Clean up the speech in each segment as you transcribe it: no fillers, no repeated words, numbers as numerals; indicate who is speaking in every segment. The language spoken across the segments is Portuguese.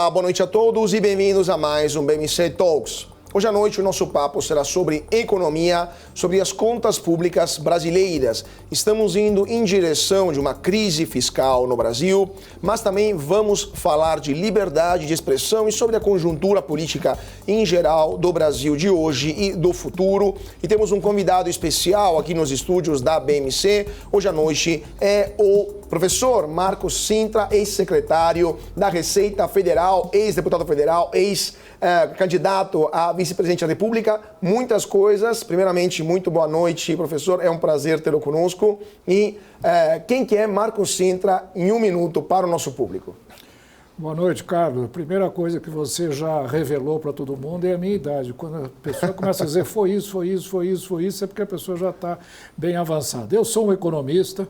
Speaker 1: Olá, boa noite a todos e bem-vindos a mais um BMC Talks. Hoje à noite o nosso papo será sobre economia, sobre as contas públicas brasileiras. Estamos indo em direção de uma crise fiscal no Brasil, mas também vamos falar de liberdade de expressão e sobre a conjuntura política em geral do Brasil de hoje e do futuro. E temos um convidado especial aqui nos estúdios da BMC. Hoje à noite é o professor Marcos Cintra, ex-secretário da Receita Federal, ex-deputado federal, ex-candidato a vice-presidente da República, muitas coisas. Primeiramente, muito boa noite, professor, é um prazer tê-lo conosco. E quem que é Marcos Cintra, em um minuto, para o nosso público?
Speaker 2: Boa noite, Carlos. A primeira coisa que você já revelou para todo mundo é a minha idade. Quando a pessoa começa a dizer foi isso, é porque a pessoa já está bem avançada. Eu sou um economista,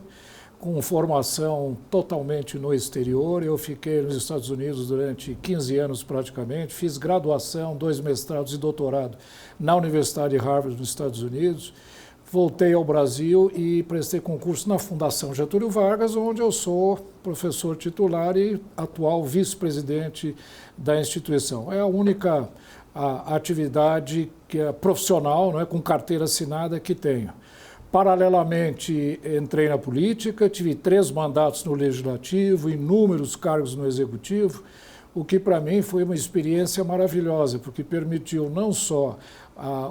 Speaker 2: com formação totalmente no exterior. Eu fiquei nos Estados Unidos durante 15 anos praticamente, fiz graduação, 2 mestrados e doutorado na Universidade de Harvard nos Estados Unidos. Voltei ao Brasil e prestei concurso na Fundação Getúlio Vargas, onde eu sou professor titular e atual vice-presidente da instituição. É a única atividade que é profissional, não é, com carteira assinada que tenho. Paralelamente, entrei na política, tive 3 mandatos no Legislativo, inúmeros cargos no Executivo, o que para mim foi uma experiência maravilhosa, porque permitiu não só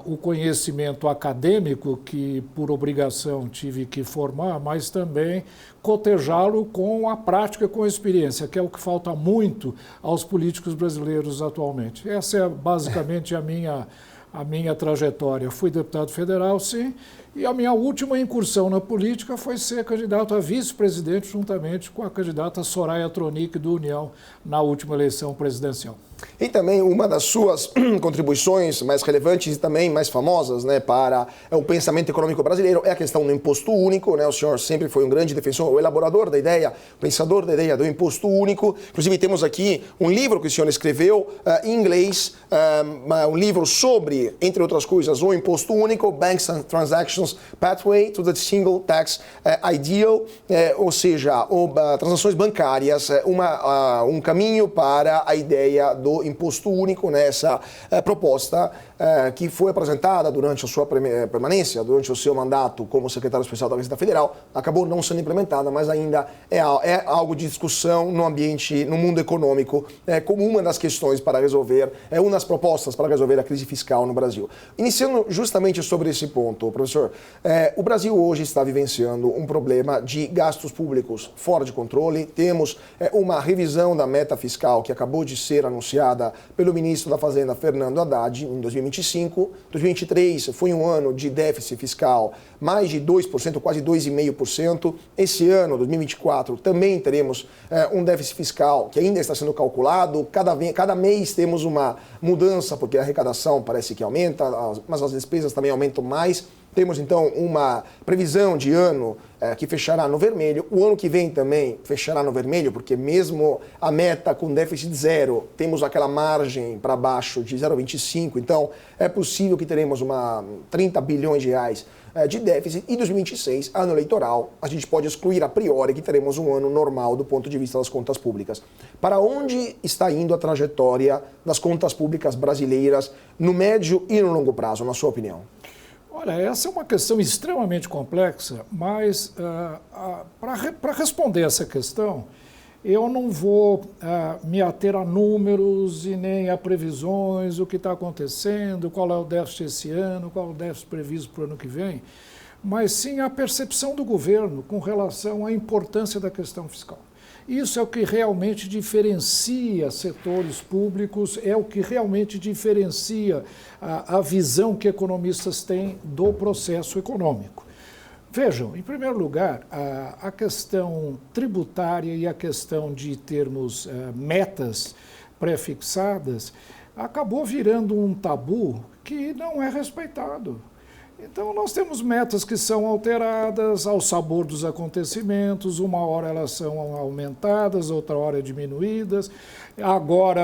Speaker 2: o conhecimento acadêmico, que por obrigação tive que formar, mas também cotejá-lo com a prática, com a experiência, que é o que falta muito aos políticos brasileiros atualmente. Essa é basicamente a minha trajetória. Fui deputado federal, sim, e a minha última incursão na política foi ser candidato a vice-presidente, juntamente com a candidata Soraya Tronic, do União, na última eleição presidencial.
Speaker 1: E também uma das suas contribuições mais relevantes e também mais famosas, né, para o pensamento econômico brasileiro é a questão do imposto único, né? O senhor sempre foi um grande defensor, o elaborador da ideia, o pensador da ideia do imposto único. Inclusive temos aqui um livro que o senhor escreveu em inglês, um livro sobre, entre outras coisas, o imposto único, Banks and Transactions Pathway to the Single Tax Ideal, ou seja, transações bancárias, um caminho para a ideia do imposto único, nessa proposta que foi apresentada durante a sua permanência, durante o seu mandato como secretário especial da Receita Federal, acabou não sendo implementada, mas ainda é algo de discussão no ambiente, no mundo econômico, como uma das questões para resolver, uma das propostas para resolver a crise fiscal no Brasil. Iniciando justamente sobre esse ponto, professor, o Brasil hoje está vivenciando um problema de gastos públicos fora de controle. Temos uma revisão da meta fiscal que acabou de ser anunciada pelo ministro da Fazenda, Fernando Haddad, em 2025. 2023 foi um ano de déficit fiscal mais de 2%, quase 2,5%. Esse ano, 2024, também teremos um déficit fiscal que ainda está sendo calculado. Cada mês temos uma mudança, porque a arrecadação parece que aumenta, mas as despesas também aumentam mais. Temos, então, uma previsão de ano que fechará no vermelho. O ano que vem também fechará no vermelho, porque mesmo a meta com déficit zero, temos aquela margem para baixo de 0,25. Então, é possível que teremos 30 bilhões de reais de déficit. E 2026, ano eleitoral, a gente pode excluir a priori que teremos um ano normal do ponto de vista das contas públicas. Para onde está indo a trajetória das contas públicas brasileiras no médio e no longo prazo, na sua opinião?
Speaker 2: Olha, essa é uma questão extremamente complexa, mas para responder essa questão, eu não vou me ater a números e nem a previsões, o que está acontecendo, qual é o déficit esse ano, qual é o déficit previsto para o ano que vem, mas sim a percepção do governo com relação à importância da questão fiscal. Isso é o que realmente diferencia setores públicos, é o que realmente diferencia a visão que economistas têm do processo econômico. Vejam, em primeiro lugar, a questão tributária e a questão de termos metas pré-fixadas acabou virando um tabu que não é respeitado. Então, nós temos metas que são alteradas ao sabor dos acontecimentos, uma hora elas são aumentadas, outra hora diminuídas, agora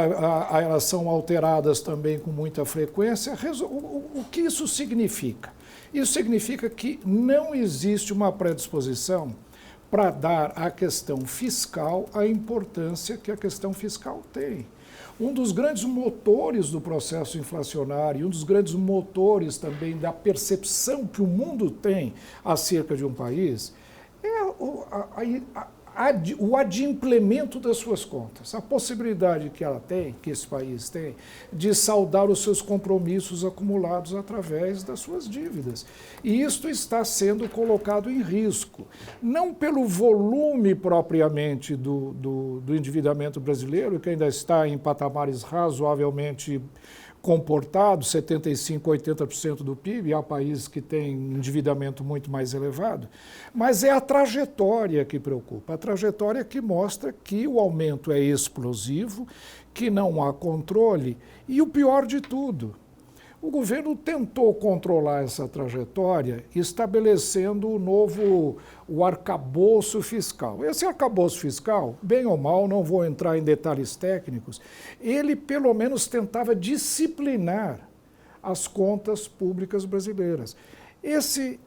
Speaker 2: elas são alteradas também com muita frequência. O que isso significa? Isso significa que não existe uma predisposição para dar à questão fiscal a importância que a questão fiscal tem. Um dos grandes motores do processo inflacionário, um dos grandes motores também da percepção que o mundo tem acerca de um país, é o adimplemento das suas contas, a possibilidade que ela tem, que esse país tem, de saldar os seus compromissos acumulados através das suas dívidas. E isto está sendo colocado em risco, não pelo volume propriamente do endividamento brasileiro, que ainda está em patamares razoavelmente comportado, 75%, 80% do PIB, há países que têm endividamento muito mais elevado, mas é a trajetória que preocupa, a trajetória que mostra que o aumento é explosivo, que não há controle e o pior de tudo, o governo tentou controlar essa trajetória estabelecendo o arcabouço fiscal. Esse arcabouço fiscal, bem ou mal, não vou entrar em detalhes técnicos, ele pelo menos tentava disciplinar as contas públicas brasileiras. Esse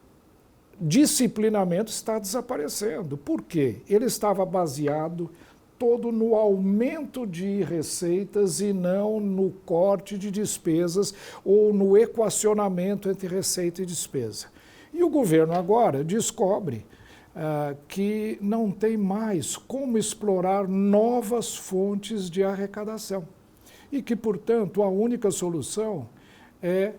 Speaker 2: disciplinamento está desaparecendo. Por quê? Ele estava baseado todo no aumento de receitas e não no corte de despesas ou no equacionamento entre receita e despesa. E o governo agora descobre que não tem mais como explorar novas fontes de arrecadação e que, portanto, a única solução é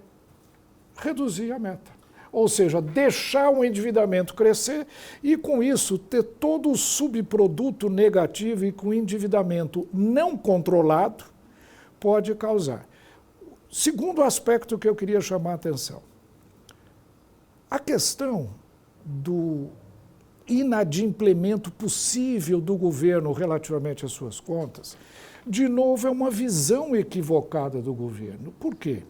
Speaker 2: reduzir a meta. Ou seja, deixar o endividamento crescer e, com isso, ter todo o subproduto negativo e com endividamento não controlado pode causar. Segundo aspecto que eu queria chamar a atenção, a questão do inadimplemento possível do governo relativamente às suas contas, de novo, é uma visão equivocada do governo. Por quê?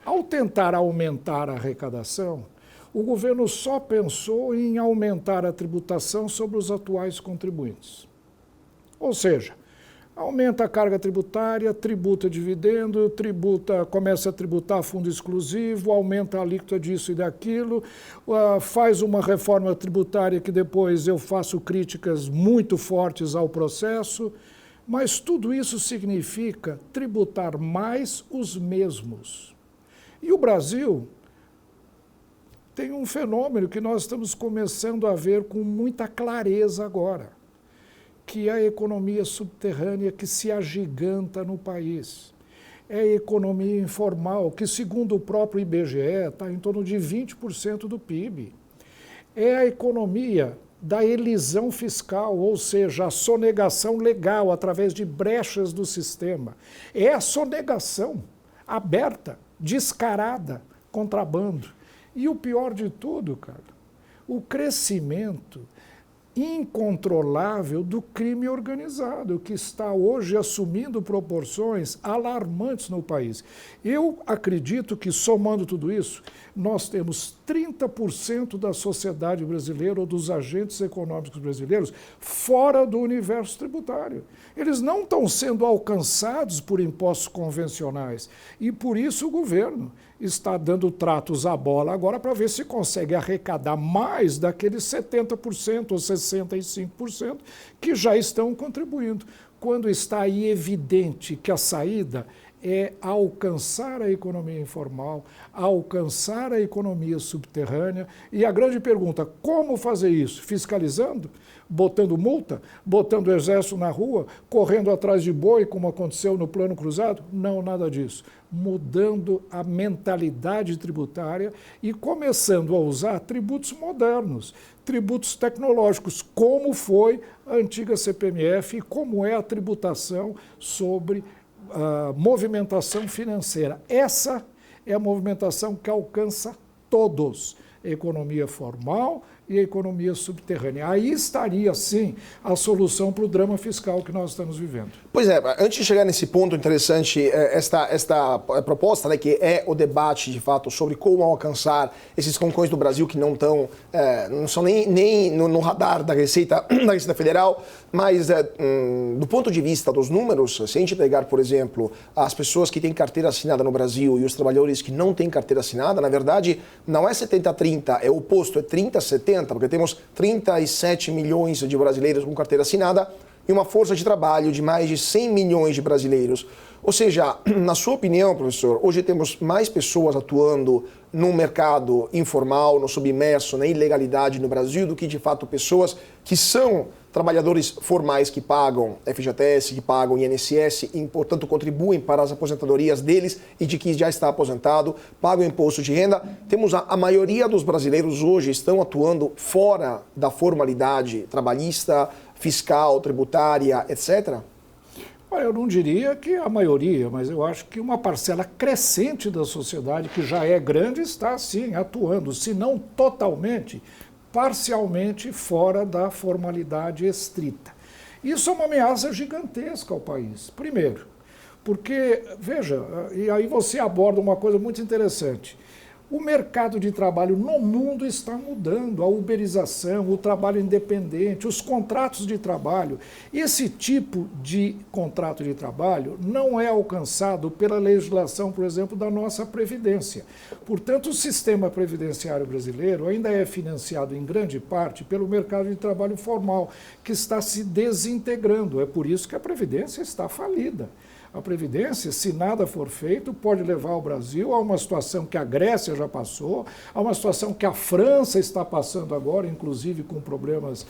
Speaker 2: Ao tentar aumentar a arrecadação, o governo só pensou em aumentar a tributação sobre os atuais contribuintes. Ou seja, aumenta a carga tributária, tributa dividendo, começa a tributar fundo exclusivo, aumenta a alíquota disso e daquilo, faz uma reforma tributária que depois eu faço críticas muito fortes ao processo, mas tudo isso significa tributar mais os mesmos. E o Brasil tem um fenômeno que nós estamos começando a ver com muita clareza agora, que é a economia subterrânea que se agiganta no país. É a economia informal, que, segundo o próprio IBGE, está em torno de 20% do PIB. É a economia da elisão fiscal, ou seja, a sonegação legal através de brechas do sistema. É a sonegação aberta, descarada, contrabando. E o pior de tudo, cara, o crescimento incontrolável do crime organizado, que está hoje assumindo proporções alarmantes no país. Eu acredito que, somando tudo isso, nós temos 30% da sociedade brasileira ou dos agentes econômicos brasileiros fora do universo tributário. Eles não estão sendo alcançados por impostos convencionais e, por isso, o governo está dando tratos à bola agora para ver se consegue arrecadar mais daqueles 70% ou 65% que já estão contribuindo, quando está aí evidente que a saída é alcançar a economia informal, alcançar a economia subterrânea. E a grande pergunta, como fazer isso? Fiscalizando? Botando multa? Botando o exército na rua? Correndo atrás de boi, como aconteceu no Plano Cruzado? Não, nada disso. Mudando a mentalidade tributária e começando a usar tributos modernos, tributos tecnológicos, como foi a antiga CPMF e como é a tributação sobre a movimentação financeira. Essa é a movimentação que alcança todos, a economia formal e a economia subterrânea. Aí estaria, sim, a solução para o drama fiscal que nós estamos vivendo.
Speaker 1: Pois é, antes de chegar nesse ponto interessante, esta proposta, né, que é o debate, de fato, sobre como alcançar esses concões do Brasil que não são nem no radar da Receita Federal, mas do ponto de vista dos números, se a gente pegar, por exemplo, as pessoas que têm carteira assinada no Brasil e os trabalhadores que não têm carteira assinada, na verdade, não é 70-30, é o oposto, é 30-70, porque temos 37 milhões de brasileiros com carteira assinada e uma força de trabalho de mais de 100 milhões de brasileiros. Ou seja, na sua opinião, professor, hoje temos mais pessoas atuando no mercado informal, no submerso, na ilegalidade no Brasil, do que de fato pessoas que são trabalhadores formais que pagam FGTS, que pagam INSS e, portanto, contribuem para as aposentadorias deles e de quem já está aposentado, pagam imposto de renda. Temos a maioria dos brasileiros hoje estão atuando fora da formalidade trabalhista, fiscal, tributária, etc.?
Speaker 2: Olha, eu não diria que a maioria, mas eu acho que uma parcela crescente da sociedade, que já é grande, está, sim, atuando, se não totalmente, parcialmente fora da formalidade estrita. Isso é uma ameaça gigantesca ao país. Primeiro, porque, veja, e aí você aborda uma coisa muito interessante. O mercado de trabalho no mundo está mudando, a uberização, o trabalho independente, os contratos de trabalho. Esse tipo de contrato de trabalho não é alcançado pela legislação, por exemplo, da nossa Previdência. Portanto, o sistema previdenciário brasileiro ainda é financiado em grande parte pelo mercado de trabalho formal, que está se desintegrando. É por isso que a Previdência está falida. A Previdência, se nada for feito, pode levar o Brasil a uma situação que a Grécia já passou, a uma situação que a França está passando agora, inclusive com problemas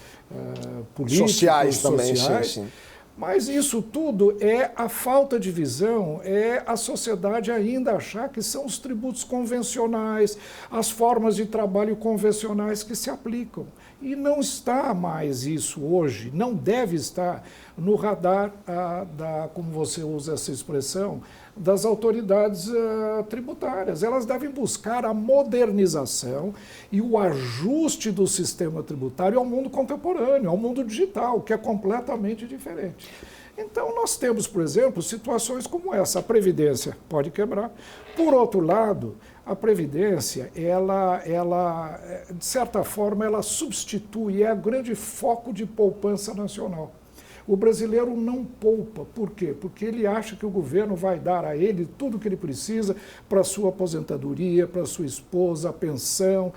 Speaker 2: políticos,
Speaker 1: sociais também, sim.
Speaker 2: Mas isso tudo é a falta de visão, é a sociedade ainda achar que são os tributos convencionais, as formas de trabalho convencionais que se aplicam. E não está mais isso hoje, não deve estar no radar, como você usa essa expressão, das autoridades tributárias. Elas devem buscar a modernização e o ajuste do sistema tributário ao mundo contemporâneo, ao mundo digital, que é completamente diferente. Então, nós temos, por exemplo, situações como essa. A Previdência pode quebrar. Por outro lado, a Previdência, ela, de certa forma, ela substitui, é o grande foco de poupança nacional. O brasileiro não poupa. Por quê? Porque ele acha que o governo vai dar a ele tudo o que ele precisa para a sua aposentadoria, para a sua esposa, a pensão,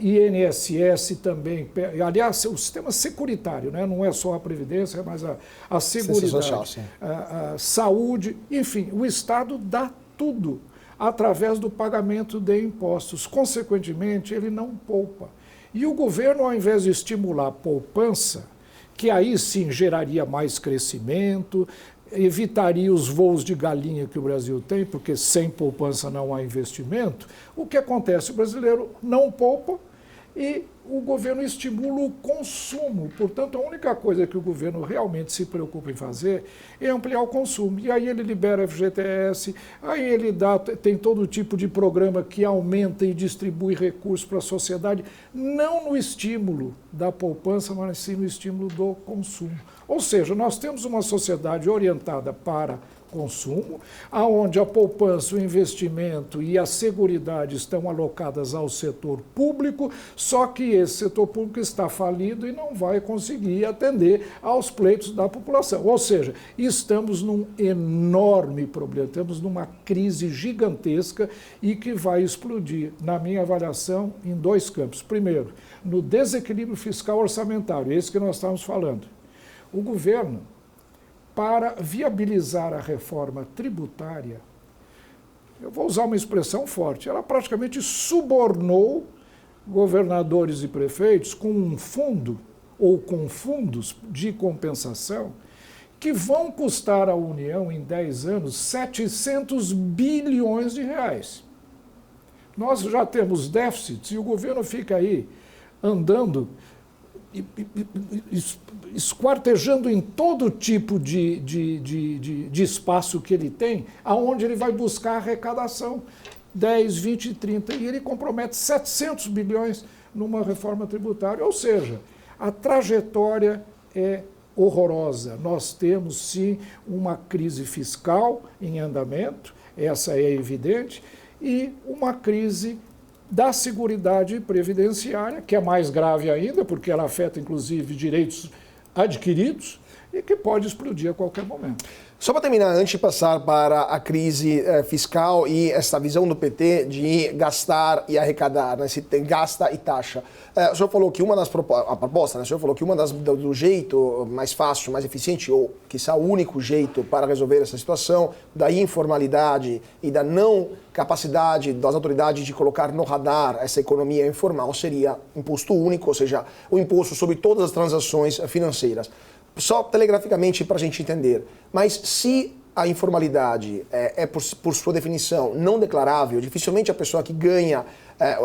Speaker 2: INSS também. Aliás, o sistema securitário, né? Não é só a Previdência, mas a Seguridade, a saúde, enfim, o Estado dá tudo através do pagamento de impostos. Consequentemente, ele não poupa. E o governo, ao invés de estimular a poupança, que aí sim geraria mais crescimento, evitaria os voos de galinha que o Brasil tem, porque sem poupança não há investimento, o que acontece? O brasileiro não poupa e o governo estimula o consumo. Portanto, a única coisa que o governo realmente se preocupa em fazer é ampliar o consumo. E aí ele libera FGTS, aí ele tem todo tipo de programa que aumenta e distribui recursos para a sociedade, não no estímulo da poupança, mas sim no estímulo do consumo. Ou seja, nós temos uma sociedade orientada para consumo, aonde a poupança, o investimento e a seguridade estão alocadas ao setor público, só que esse setor público está falido e não vai conseguir atender aos pleitos da população. Ou seja, estamos num enorme problema, estamos numa crise gigantesca e que vai explodir, na minha avaliação, em dois campos. Primeiro, no desequilíbrio fiscal orçamentário, esse que nós estamos falando. O governo, para viabilizar a reforma tributária, eu vou usar uma expressão forte, ela praticamente subornou governadores e prefeitos com um fundo ou com fundos de compensação que vão custar à União em 10 anos 700 bilhões de reais. Nós já temos déficits e o governo fica aí andando esquartejando em todo tipo de espaço que ele tem, aonde ele vai buscar arrecadação, 10, 20, 30, e ele compromete 700 bilhões numa reforma tributária. Ou seja, a trajetória é horrorosa. Nós temos, sim, uma crise fiscal em andamento, essa é evidente, e uma crise da Seguridade Previdenciária, que é mais grave ainda, porque ela afeta, inclusive, direitos adquiridos, e que pode explodir a qualquer momento.
Speaker 1: Só para terminar, antes de passar para a crise fiscal e essa visão do PT de gastar e arrecadar, né? Se tem gasta e taxa. O senhor falou que uma das propostas, né? O senhor falou que do jeito mais fácil, mais eficiente, ou quiçá o único jeito para resolver essa situação, da informalidade e da não capacidade das autoridades de colocar no radar essa economia informal seria imposto único, ou seja, o imposto sobre todas as transações financeiras. Só telegraficamente para a gente entender, mas se a informalidade por sua definição, não declarável, dificilmente a pessoa que ganha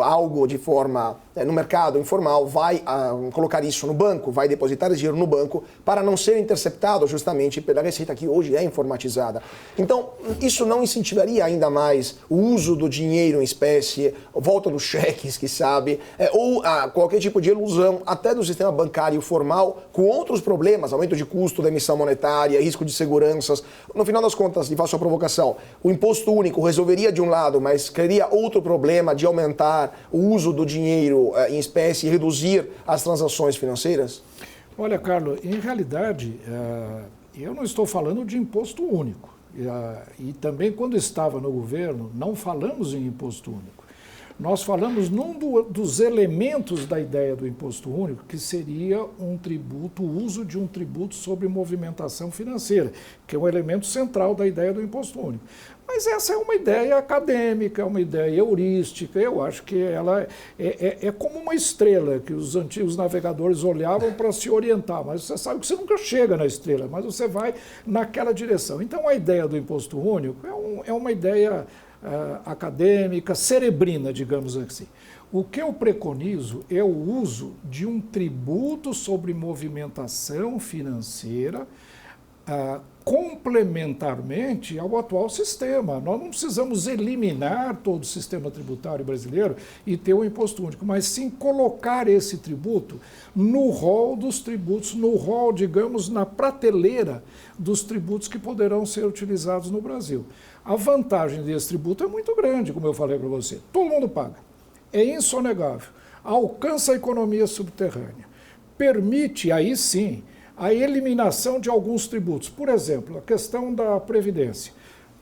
Speaker 1: algo de forma no mercado informal vai colocar isso no banco, vai depositar esse dinheiro no banco para não ser interceptado justamente pela Receita, que hoje é informatizada. Então, isso não incentivaria ainda mais o uso do dinheiro em espécie, volta dos cheques, que sabe, ou qualquer tipo de ilusão, até do sistema bancário formal, com outros problemas, aumento de custo da emissão monetária, risco de seguranças. No final das contas, e faço a provocação, o imposto único resolveria de um lado, mas criaria outro problema de aumentar o uso do dinheiro em espécie e reduzir as transações financeiras?
Speaker 2: Olha, Carlos, em realidade, eu não estou falando de imposto único. E também, quando estava no governo, não falamos em imposto único. Nós falamos num dos elementos da ideia do imposto único, que seria um tributo, o uso de um tributo sobre movimentação financeira, que é um elemento central da ideia do imposto único. Mas essa é uma ideia acadêmica, é uma ideia heurística, eu acho que ela é como uma estrela que os antigos navegadores olhavam para se orientar, mas você sabe que você nunca chega na estrela, mas você vai naquela direção. Então a ideia do imposto único é uma ideia acadêmica, cerebrina, digamos assim. O que eu preconizo é o uso de um tributo sobre movimentação financeira complementarmente ao atual sistema. Nós não precisamos eliminar todo o sistema tributário brasileiro e ter o imposto único, mas sim colocar esse tributo no rol dos tributos, no rol, digamos, na prateleira dos tributos que poderão ser utilizados no Brasil. A vantagem desse tributo é muito grande, como eu falei para você. Todo mundo paga. É insonegável. Alcança a economia subterrânea. Permite, aí sim, a eliminação de alguns tributos. Por exemplo, a questão da Previdência.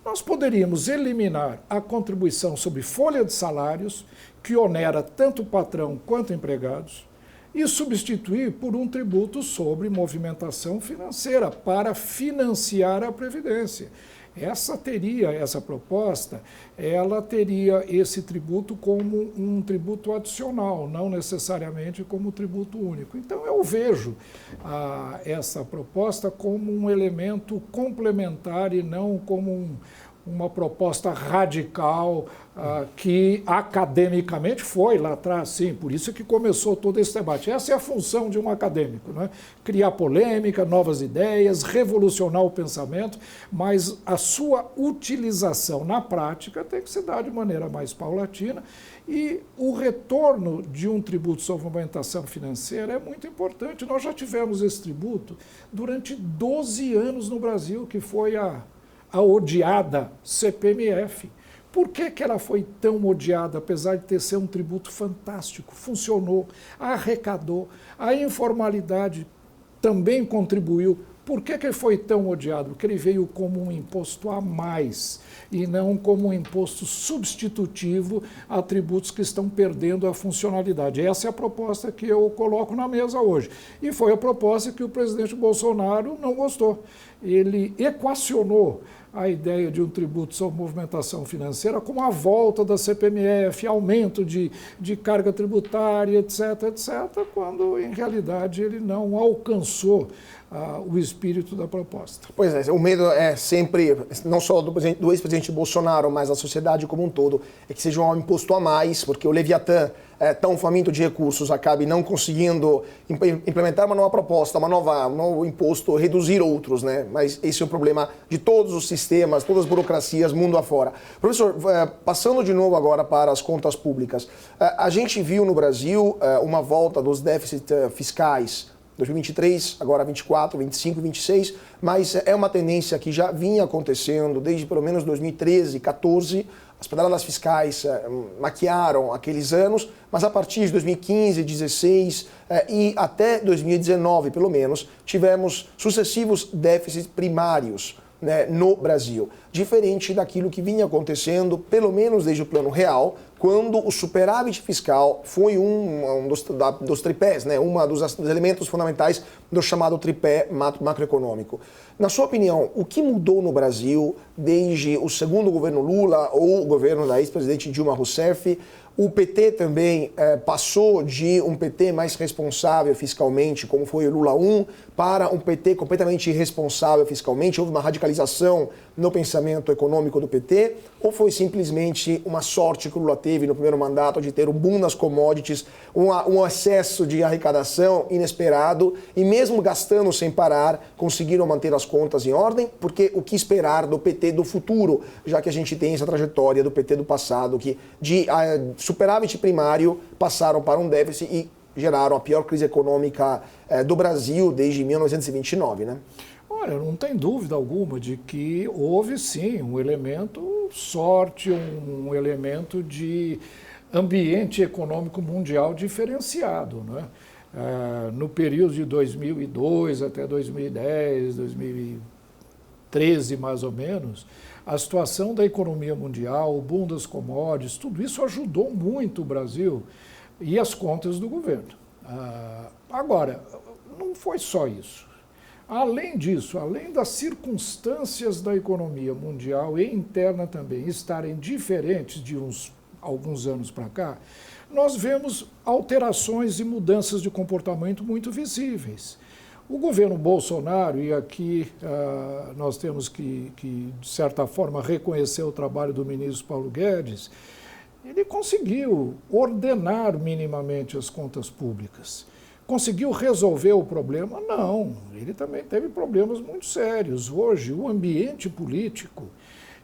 Speaker 2: Nós poderíamos eliminar a contribuição sobre folha de salários, que onera tanto o patrão quanto empregados, e substituir por um tributo sobre movimentação financeira, para financiar a Previdência. Essa proposta, ela teria esse tributo como um tributo adicional, não necessariamente como tributo único. Então, eu vejo essa proposta como um elemento complementar e não como uma proposta radical que academicamente foi lá atrás, sim, por isso que começou todo esse debate. Essa é a função de um acadêmico, né? Criar polêmica, novas ideias, revolucionar o pensamento, mas a sua utilização na prática tem que se dar de maneira mais paulatina e o retorno de um tributo sobre movimentação financeira é muito importante. Nós já tivemos esse tributo durante 12 anos no Brasil, que foi a odiada CPMF. Por que ela foi tão odiada, apesar de ser um tributo fantástico? Funcionou, arrecadou, a informalidade também contribuiu. Por que ele foi tão odiado? Porque ele veio como um imposto a mais e não como um imposto substitutivo a tributos que estão perdendo a funcionalidade. Essa é a proposta que eu coloco na mesa hoje. E foi a proposta que o presidente Bolsonaro não gostou. Ele equacionou a ideia de um tributo sobre movimentação financeira como a volta da CPMF, aumento de carga tributária, etc., quando, em realidade, ele não alcançou o espírito da proposta.
Speaker 1: Pois é, o medo é sempre, não só do ex-presidente Bolsonaro, mas da sociedade como um todo, é que seja um imposto a mais, porque o Leviatã, tão faminto de recursos, acabe não conseguindo implementar uma nova proposta, um novo imposto, reduzir outros, né? Mas esse é o problema de todos os sistemas, todas as burocracias, mundo afora. Professor, passando de novo agora para as contas públicas, a gente viu no Brasil uma volta dos déficits fiscais, 2023, agora 24, 25 e 26, mas é uma tendência que já vinha acontecendo desde pelo menos 2013, 14, as pedaladas fiscais maquiaram aqueles anos, mas a partir de 2015, 2016 e até 2019, pelo menos, tivemos sucessivos déficits primários, né, no Brasil, diferente daquilo que vinha acontecendo, pelo menos desde o Plano Real, quando o superávit fiscal foi um dos tripés, né, dos elementos fundamentais do chamado tripé macroeconômico. Na sua opinião, o que mudou no Brasil desde o segundo governo Lula ou o governo da ex-presidente Dilma Rousseff? O PT também passou de um PT mais responsável fiscalmente, como foi o Lula 1, para um PT completamente irresponsável fiscalmente? Houve uma radicalização no pensamento econômico do PT? Ou foi simplesmente uma sorte que o Lula teve no primeiro mandato de ter um boom nas commodities, um excesso de arrecadação inesperado e mesmo gastando sem parar, conseguiram manter as contas em ordem? Porque o que esperar do PT do futuro, já que a gente tem essa trajetória do PT do passado, que de superávit primário passaram para um déficit e geraram a pior crise econômica do Brasil desde 1929, né?
Speaker 2: Olha, não tem dúvida alguma de que houve sim um elemento sorte, um elemento de ambiente econômico mundial diferenciado, né? No período de 2002 até 2010, 2013 mais ou menos, a situação da economia mundial, o boom das commodities, tudo isso ajudou muito o Brasil e as contas do governo. Agora, não foi só isso. Além disso, além das circunstâncias da economia mundial e interna também estarem diferentes de alguns anos para cá, nós vemos alterações e mudanças de comportamento muito visíveis. O governo Bolsonaro, e aqui nós temos que, de certa forma, reconhecer o trabalho do ministro Paulo Guedes, ele conseguiu ordenar minimamente as contas públicas. Conseguiu resolver o problema? Não, ele também teve problemas muito sérios. Hoje, o ambiente político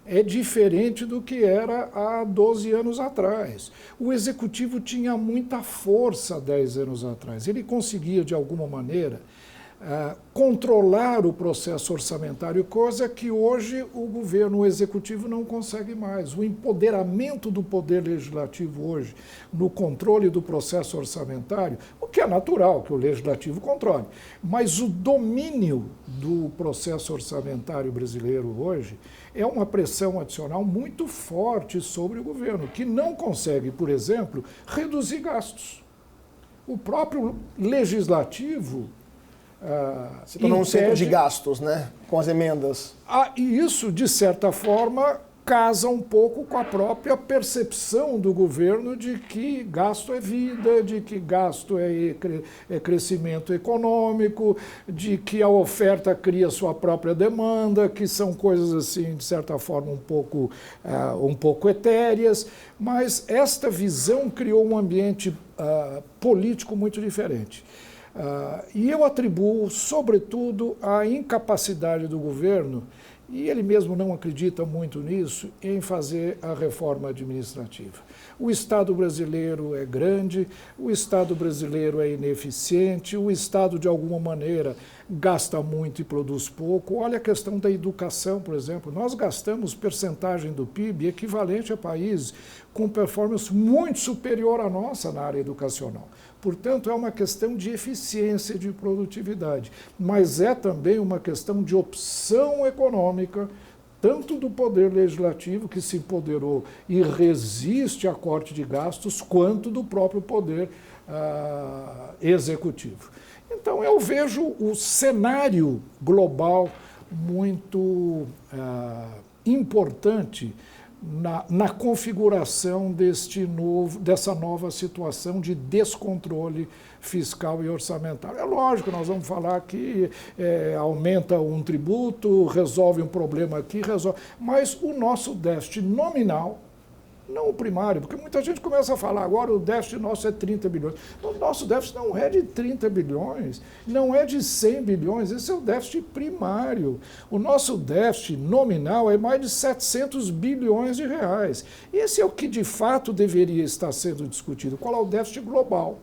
Speaker 2: é diferente do que era há 12 anos atrás. O executivo tinha muita força há 10 anos atrás. Ele conseguia, de alguma maneira, controlar o processo orçamentário, coisa que hoje o governo, o executivo não consegue mais. O empoderamento do poder legislativo hoje no controle do processo orçamentário, o que é natural que o legislativo controle, mas o domínio do processo orçamentário brasileiro hoje é uma pressão adicional muito forte sobre o governo, que não consegue, por exemplo, reduzir gastos. O próprio legislativo
Speaker 1: se tornou um centro de gastos, né? Com as emendas.
Speaker 2: E isso, de certa forma, casa um pouco com a própria percepção do governo de que gasto é vida, de que gasto é crescimento econômico, de que a oferta cria sua própria demanda, que são coisas assim, de certa forma, um pouco etéreas, mas esta visão criou um ambiente político muito diferente. E eu atribuo, sobretudo, a incapacidade do governo, e ele mesmo não acredita muito nisso, em fazer a reforma administrativa. O Estado brasileiro é grande, o Estado brasileiro é ineficiente, o Estado, de alguma maneira, gasta muito e produz pouco. Olha a questão da educação, por exemplo. Nós gastamos percentagem do PIB equivalente a países com performance muito superior à nossa na área educacional. Portanto, é uma questão de eficiência, de produtividade, mas é também uma questão de opção econômica, tanto do poder legislativo, que se empoderou e resiste a corte de gastos, quanto do próprio poder executivo. Então, eu vejo o cenário global muito importante na configuração dessa nova situação de descontrole fiscal e orçamentário. É lógico, nós vamos falar que aumenta um tributo, resolve um problema aqui, mas o nosso déficit nominal, não o primário, porque muita gente começa a falar agora o déficit nosso é 30 bilhões. O nosso déficit não é de 30 bilhões, não é de 100 bilhões, esse é o déficit primário. O nosso déficit nominal é mais de 700 bilhões de reais. Esse é o que de fato deveria estar sendo discutido. Qual é o déficit global?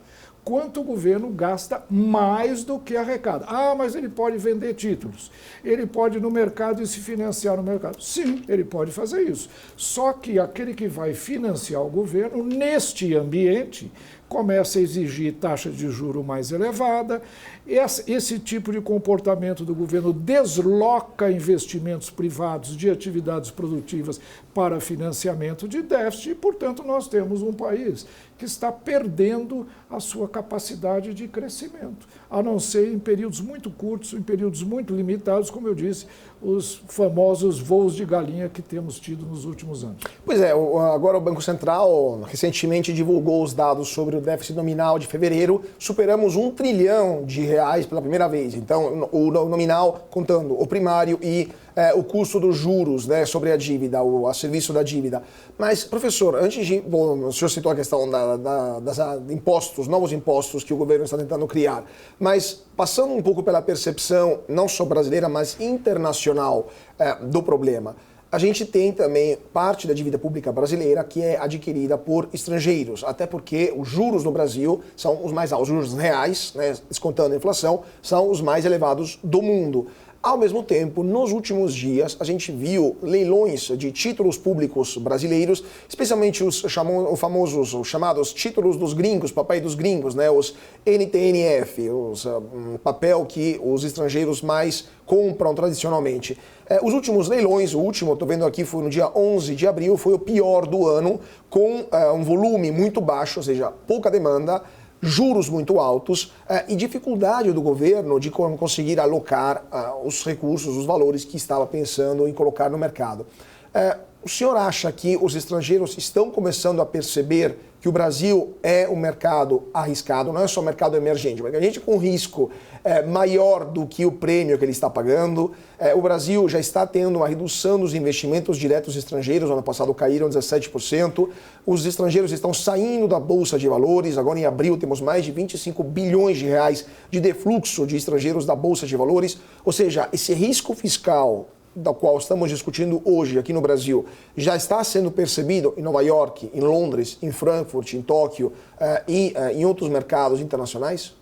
Speaker 2: quanto o governo gasta mais do que arrecada. Ah, mas ele pode vender títulos, ele pode ir no mercado e se financiar no mercado. Sim, ele pode fazer isso. Só que aquele que vai financiar o governo, neste ambiente, começa a exigir taxa de juro mais elevada. Esse tipo de comportamento do governo desloca investimentos privados de atividades produtivas para financiamento de déficit e, portanto, nós temos um país que está perdendo a sua capacidade de crescimento, a não ser em períodos muito curtos, em períodos muito limitados, como eu disse, os famosos voos de galinha que temos tido nos últimos anos.
Speaker 1: Pois é, agora o Banco Central recentemente divulgou os dados sobre o déficit nominal de fevereiro, superamos R$ 1 trilhão pela primeira vez. Então, o nominal contando o primário e o custo dos juros, né, sobre a dívida, a serviço da dívida. Mas, professor, antes de... Bom, o senhor citou a questão das impostos, novos impostos que o governo está tentando criar, mas passando um pouco pela percepção, não só brasileira, mas internacional do problema, a gente tem também parte da dívida pública brasileira que é adquirida por estrangeiros, até porque os juros no Brasil são os mais altos, os juros reais, né, descontando a inflação, são os mais elevados do mundo. Ao mesmo tempo, nos últimos dias, a gente viu leilões de títulos públicos brasileiros, especialmente os chamados títulos dos gringos, papai dos gringos, né, os NTNF, papel que os estrangeiros mais compram tradicionalmente. Os últimos leilões, o último, estou vendo aqui, foi no dia 11 de abril, foi o pior do ano, com um volume muito baixo, ou seja, pouca demanda, juros muito altos e dificuldade do governo de conseguir alocar os recursos, os valores que estava pensando em colocar no mercado. O senhor acha que os estrangeiros estão começando a perceber que o Brasil é um mercado arriscado, não é só um mercado emergente, mas a gente com risco maior do que o prêmio que ele está pagando? O Brasil já está tendo uma redução dos investimentos diretos estrangeiros, no ano passado caíram 17%, os estrangeiros estão saindo da Bolsa de Valores, agora em abril temos mais de 25 bilhões de reais de defluxo de estrangeiros da Bolsa de Valores, ou seja, esse risco fiscal da qual estamos discutindo hoje aqui no Brasil, já está sendo percebido em Nova York, em Londres, em Frankfurt, em Tóquio e em outros mercados internacionais?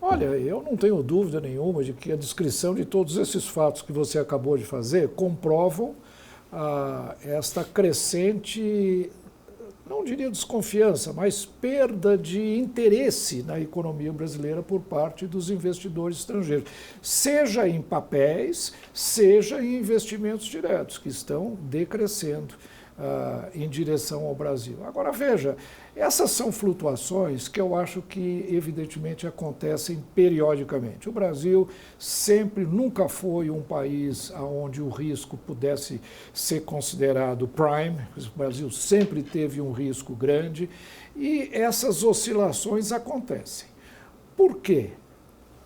Speaker 2: Olha, eu não tenho dúvida nenhuma de que a descrição de todos esses fatos que você acabou de fazer comprovam esta crescente, não diria desconfiança, mas perda de interesse na economia brasileira por parte dos investidores estrangeiros, seja em papéis, seja em investimentos diretos, que estão decrescendo em direção ao Brasil. Agora, veja, essas são flutuações que eu acho que, evidentemente, acontecem periodicamente. O Brasil nunca foi um país onde o risco pudesse ser considerado prime, o Brasil sempre teve um risco grande e essas oscilações acontecem. Por quê?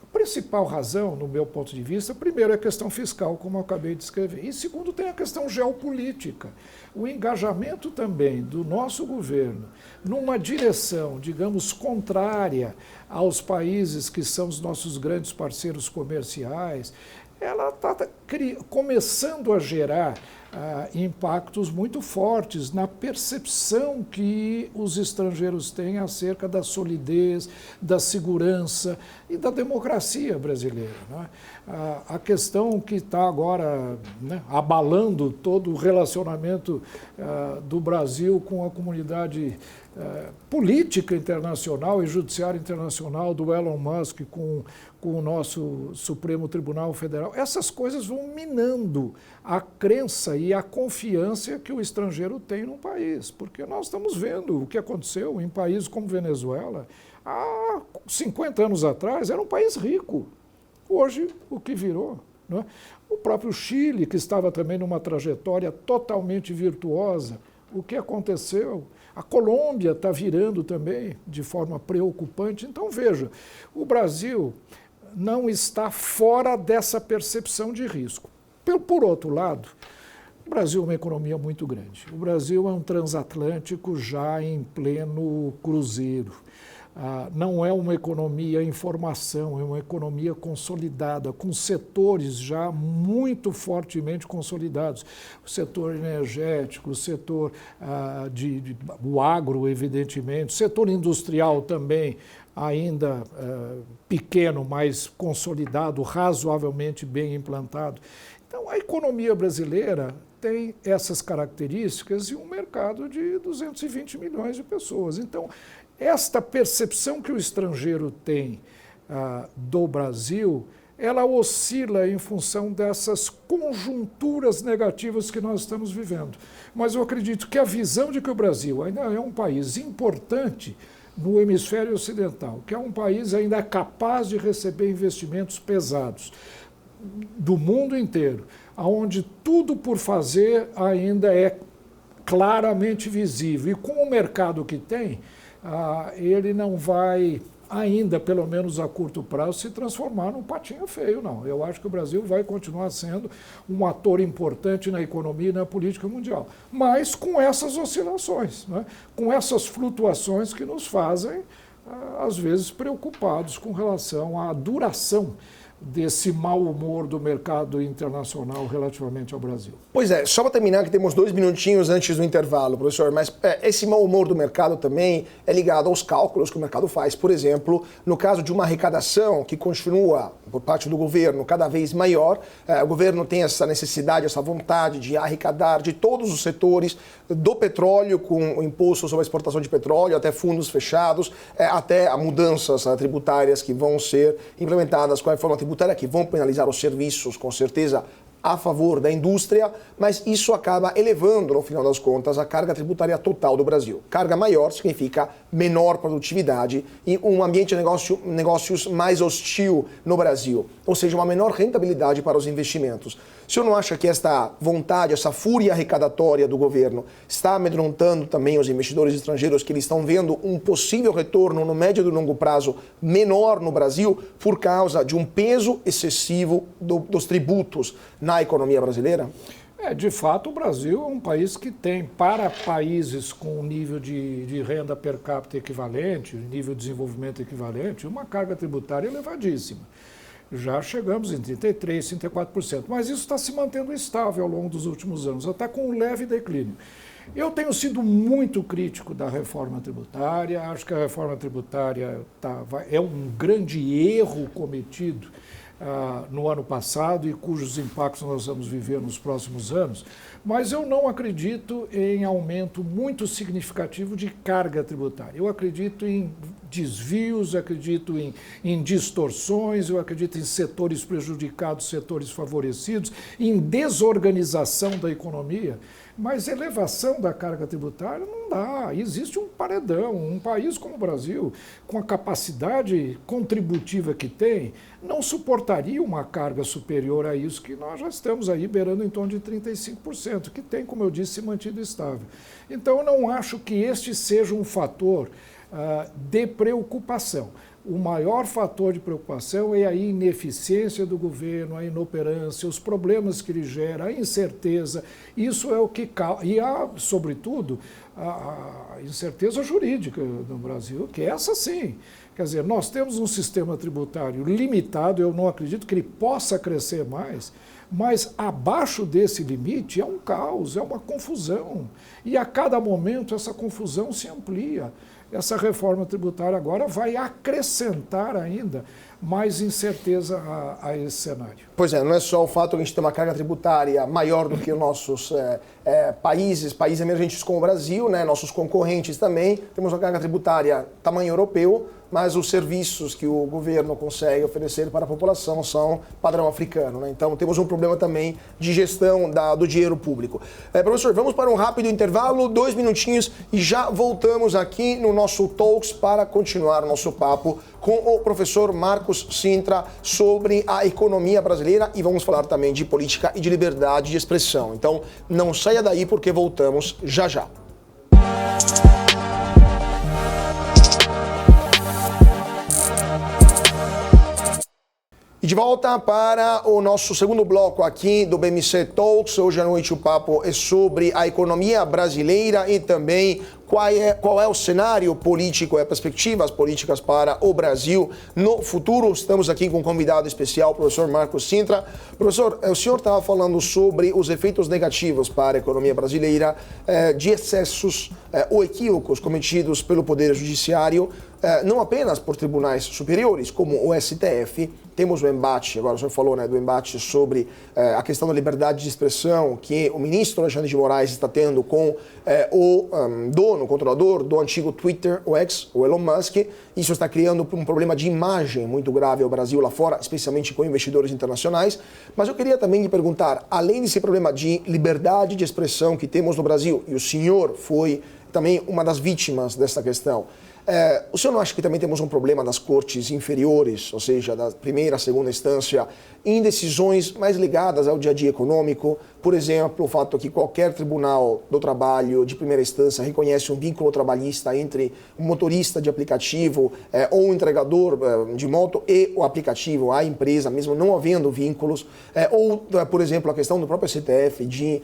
Speaker 2: A principal razão, no meu ponto de vista, primeiro é a questão fiscal, como eu acabei de escrever, e segundo tem a questão geopolítica. O engajamento também do nosso governo numa direção, digamos, contrária aos países que são os nossos grandes parceiros comerciais, ela está começando a gerar impactos muito fortes na percepção que os estrangeiros têm acerca da solidez, da segurança e da democracia brasileira, né? A questão que está agora, né, abalando todo o relacionamento do Brasil com a comunidade política internacional e judiciária internacional, do Elon Musk com o nosso Supremo Tribunal Federal, essas coisas vão minando a crença e a confiança que o estrangeiro tem no país, porque nós estamos vendo o que aconteceu em países como Venezuela. Há 50 anos atrás era um país rico, hoje o que virou, né? O próprio Chile, que estava também numa trajetória totalmente virtuosa, o que aconteceu? A Colômbia está virando também de forma preocupante. Então, veja, o Brasil não está fora dessa percepção de risco. Por outro lado, o Brasil é uma economia muito grande. O Brasil é um transatlântico já em pleno cruzeiro. não é uma economia em formação, é uma economia consolidada, com setores já muito fortemente consolidados. O setor energético, o setor o agro, evidentemente, o setor industrial também, ainda pequeno, mas consolidado, razoavelmente bem implantado. Então, a economia brasileira tem essas características e um mercado de 220 milhões de pessoas. Então, esta percepção que o estrangeiro tem do Brasil, ela oscila em função dessas conjunturas negativas que nós estamos vivendo. Mas eu acredito que a visão de que o Brasil ainda é um país importante no hemisfério ocidental, que é um país ainda capaz de receber investimentos pesados do mundo inteiro, onde tudo por fazer ainda é claramente visível. E com o mercado que tem, ele não vai ainda, pelo menos a curto prazo, se transformar num patinho feio, não. Eu acho que o Brasil vai continuar sendo um ator importante na economia e na política mundial, mas com essas oscilações, né? Com essas flutuações que nos fazem, às vezes, preocupados com relação à duração desse mau humor do mercado internacional relativamente ao Brasil.
Speaker 1: Pois é, só para terminar, que temos 2 minutinhos antes do intervalo, professor, mas esse mau humor do mercado também é ligado aos cálculos que o mercado faz. Por exemplo, no caso de uma arrecadação que continua, por parte do governo, cada vez maior, o governo tem essa necessidade, essa vontade de arrecadar de todos os setores, do petróleo, com o imposto sobre a exportação de petróleo, até fundos fechados, até mudanças tributárias que vão ser implementadas com a reforma tributária, que vão penalizar os serviços, com certeza, a favor da indústria, mas isso acaba elevando, no final das contas, a carga tributária total do Brasil. Carga maior significa menor produtividade e um ambiente de negócios mais hostil no Brasil, ou seja, uma menor rentabilidade para os investimentos. O senhor não acha que esta vontade, essa fúria arrecadatória do governo está amedrontando também os investidores estrangeiros, que eles estão vendo um possível retorno no médio e longo prazo menor no Brasil por causa de um peso excessivo dos tributos na economia brasileira?
Speaker 2: De fato, o Brasil é um país que tem, para países com um nível de renda per capita equivalente, nível de desenvolvimento equivalente, uma carga tributária elevadíssima. Já chegamos em 33%, 34%, mas isso está se mantendo estável ao longo dos últimos anos, até com um leve declínio. Eu tenho sido muito crítico da reforma tributária, acho que a reforma tributária é um grande erro cometido no ano passado e cujos impactos nós vamos viver nos próximos anos, mas eu não acredito em aumento muito significativo de carga tributária. Eu acredito em desvios, acredito em distorções, eu acredito em setores prejudicados, setores favorecidos, em desorganização da economia. Mas elevação da carga tributária não dá. Existe um paredão. Um país como o Brasil, com a capacidade contributiva que tem, não suportaria uma carga superior a isso que nós já estamos aí beirando em torno de 35%, que tem, como eu disse, se mantido estável. Então, eu não acho que este seja um fator de preocupação. O maior fator de preocupação é a ineficiência do governo, a inoperância, os problemas que ele gera, a incerteza. Isso é o que causa. E há, sobretudo, a incerteza jurídica no Brasil, que é essa sim. Quer dizer, nós temos um sistema tributário limitado, eu não acredito que ele possa crescer mais, mas abaixo desse limite é um caos, é uma confusão. E a cada momento essa confusão se amplia. Essa reforma tributária agora vai acrescentar ainda mais incerteza a esse cenário.
Speaker 1: Pois é, não é só o fato de a gente ter uma carga tributária maior do que os nossos países emergentes como o Brasil, né, nossos concorrentes também, temos uma carga tributária tamanho europeu, mas os serviços que o governo consegue oferecer para a população são padrão africano, né? Então temos um problema também de gestão do dinheiro público. Professor, vamos para um rápido intervalo, 2 minutinhos e já voltamos aqui no nosso Talks para continuar o nosso papo com o professor Marcos Cintra sobre a economia brasileira e vamos falar também de política e de liberdade de expressão. Então não saia daí porque voltamos já já. E de volta para o nosso segundo bloco aqui do BMC Talks. Hoje à noite o papo é sobre a economia brasileira e também qual é o cenário político e perspectivas políticas para o Brasil no futuro. Estamos aqui com um convidado especial, o professor Marcos Cintra. Professor, o senhor estava falando sobre os efeitos negativos para a economia brasileira de excessos ou equívocos cometidos pelo Poder Judiciário, não apenas por tribunais superiores, como o STF. Temos o embate, agora o senhor falou, né, do embate sobre a questão da liberdade de expressão que o ministro Alexandre de Moraes está tendo com o dono, o controlador do antigo Twitter, o X, o Elon Musk. Isso está criando um problema de imagem muito grave ao Brasil lá fora, especialmente com investidores internacionais. Mas eu queria também lhe perguntar, além desse problema de liberdade de expressão que temos no Brasil, e o senhor foi também uma das vítimas dessa questão, o senhor não acha que também temos um problema nas cortes inferiores, ou seja, da primeira, segunda instância, em decisões mais ligadas ao dia a dia econômico? Por exemplo, o fato que qualquer tribunal do trabalho de primeira instância reconhece um vínculo trabalhista entre um motorista de aplicativo ou um entregador de moto e o aplicativo, a empresa, mesmo não havendo vínculos. Ou, por exemplo, a questão do próprio STF de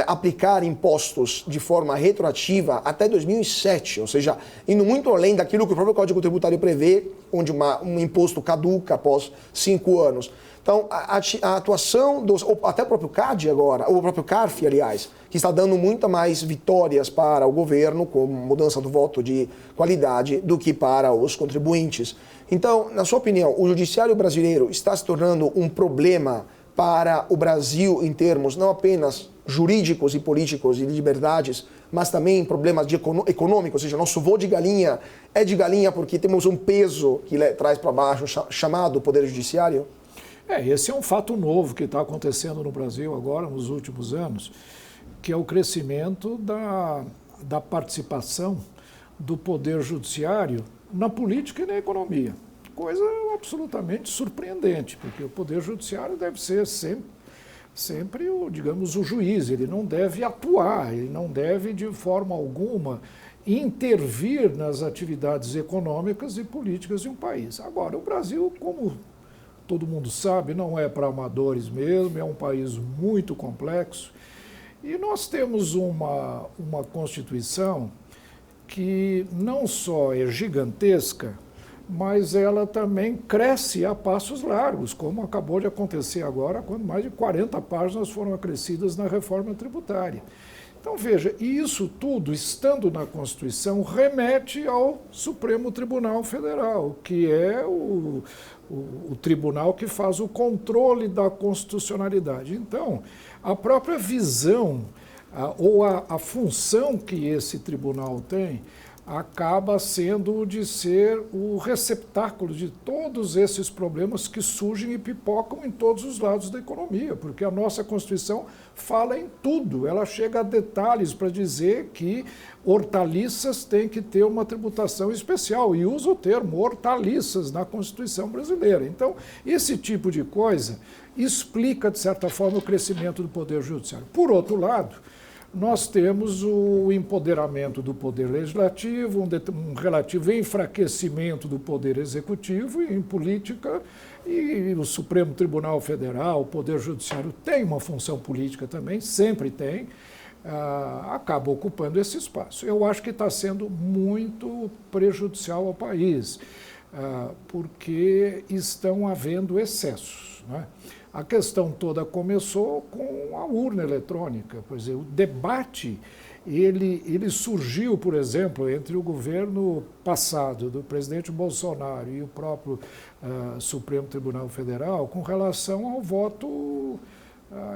Speaker 1: aplicar impostos de forma retroativa até 2007, ou seja, indo muito além daquilo que o próprio Código Tributário prevê, onde um imposto caduca após 5 anos. Então, a atuação até o próprio CAD agora, ou o próprio CARF, aliás, que está dando muito mais vitórias para o governo, com mudança do voto de qualidade, do que para os contribuintes. Então, na sua opinião, o judiciário brasileiro está se tornando um problema para o Brasil em termos não apenas jurídicos e políticos e de liberdades, mas também problemas econômicos, ou seja, nosso voo de galinha é de galinha porque temos um peso que traz para baixo chamado Poder Judiciário?
Speaker 2: Esse é um fato novo que está acontecendo no Brasil agora, nos últimos anos, que é o crescimento da participação do Poder Judiciário na política e na economia. Coisa absolutamente surpreendente, porque o Poder Judiciário deve ser sempre o juiz, ele não deve atuar, ele não deve de forma alguma intervir nas atividades econômicas e políticas de um país. Agora, o Brasil, como todo mundo sabe, não é para amadores mesmo, é um país muito complexo e nós temos uma Constituição que não só é gigantesca, mas ela também cresce a passos largos, como acabou de acontecer agora, quando mais de 40 páginas foram acrescidas na reforma tributária. Então, veja, isso tudo, estando na Constituição, remete ao Supremo Tribunal Federal, que é o tribunal que faz o controle da constitucionalidade. Então, a própria visão ou a função que esse tribunal tem acaba sendo de ser o receptáculo de todos esses problemas que surgem e pipocam em todos os lados da economia, porque a nossa Constituição fala em tudo, ela chega a detalhes para dizer que hortaliças têm que ter uma tributação especial, e usa o termo hortaliças na Constituição brasileira. Então, esse tipo de coisa explica, de certa forma, o crescimento do Poder Judiciário. Por outro lado, nós temos o empoderamento do Poder Legislativo, um relativo enfraquecimento do Poder Executivo em política, e o Supremo Tribunal Federal, o Poder Judiciário tem uma função política também, sempre tem, acaba ocupando esse espaço. Eu acho que está sendo muito prejudicial ao país, porque estão havendo excessos, não é? A questão toda começou com a urna eletrônica. Por exemplo, o debate ele surgiu, por exemplo, entre o governo passado do presidente Bolsonaro e o próprio Supremo Tribunal Federal com relação ao voto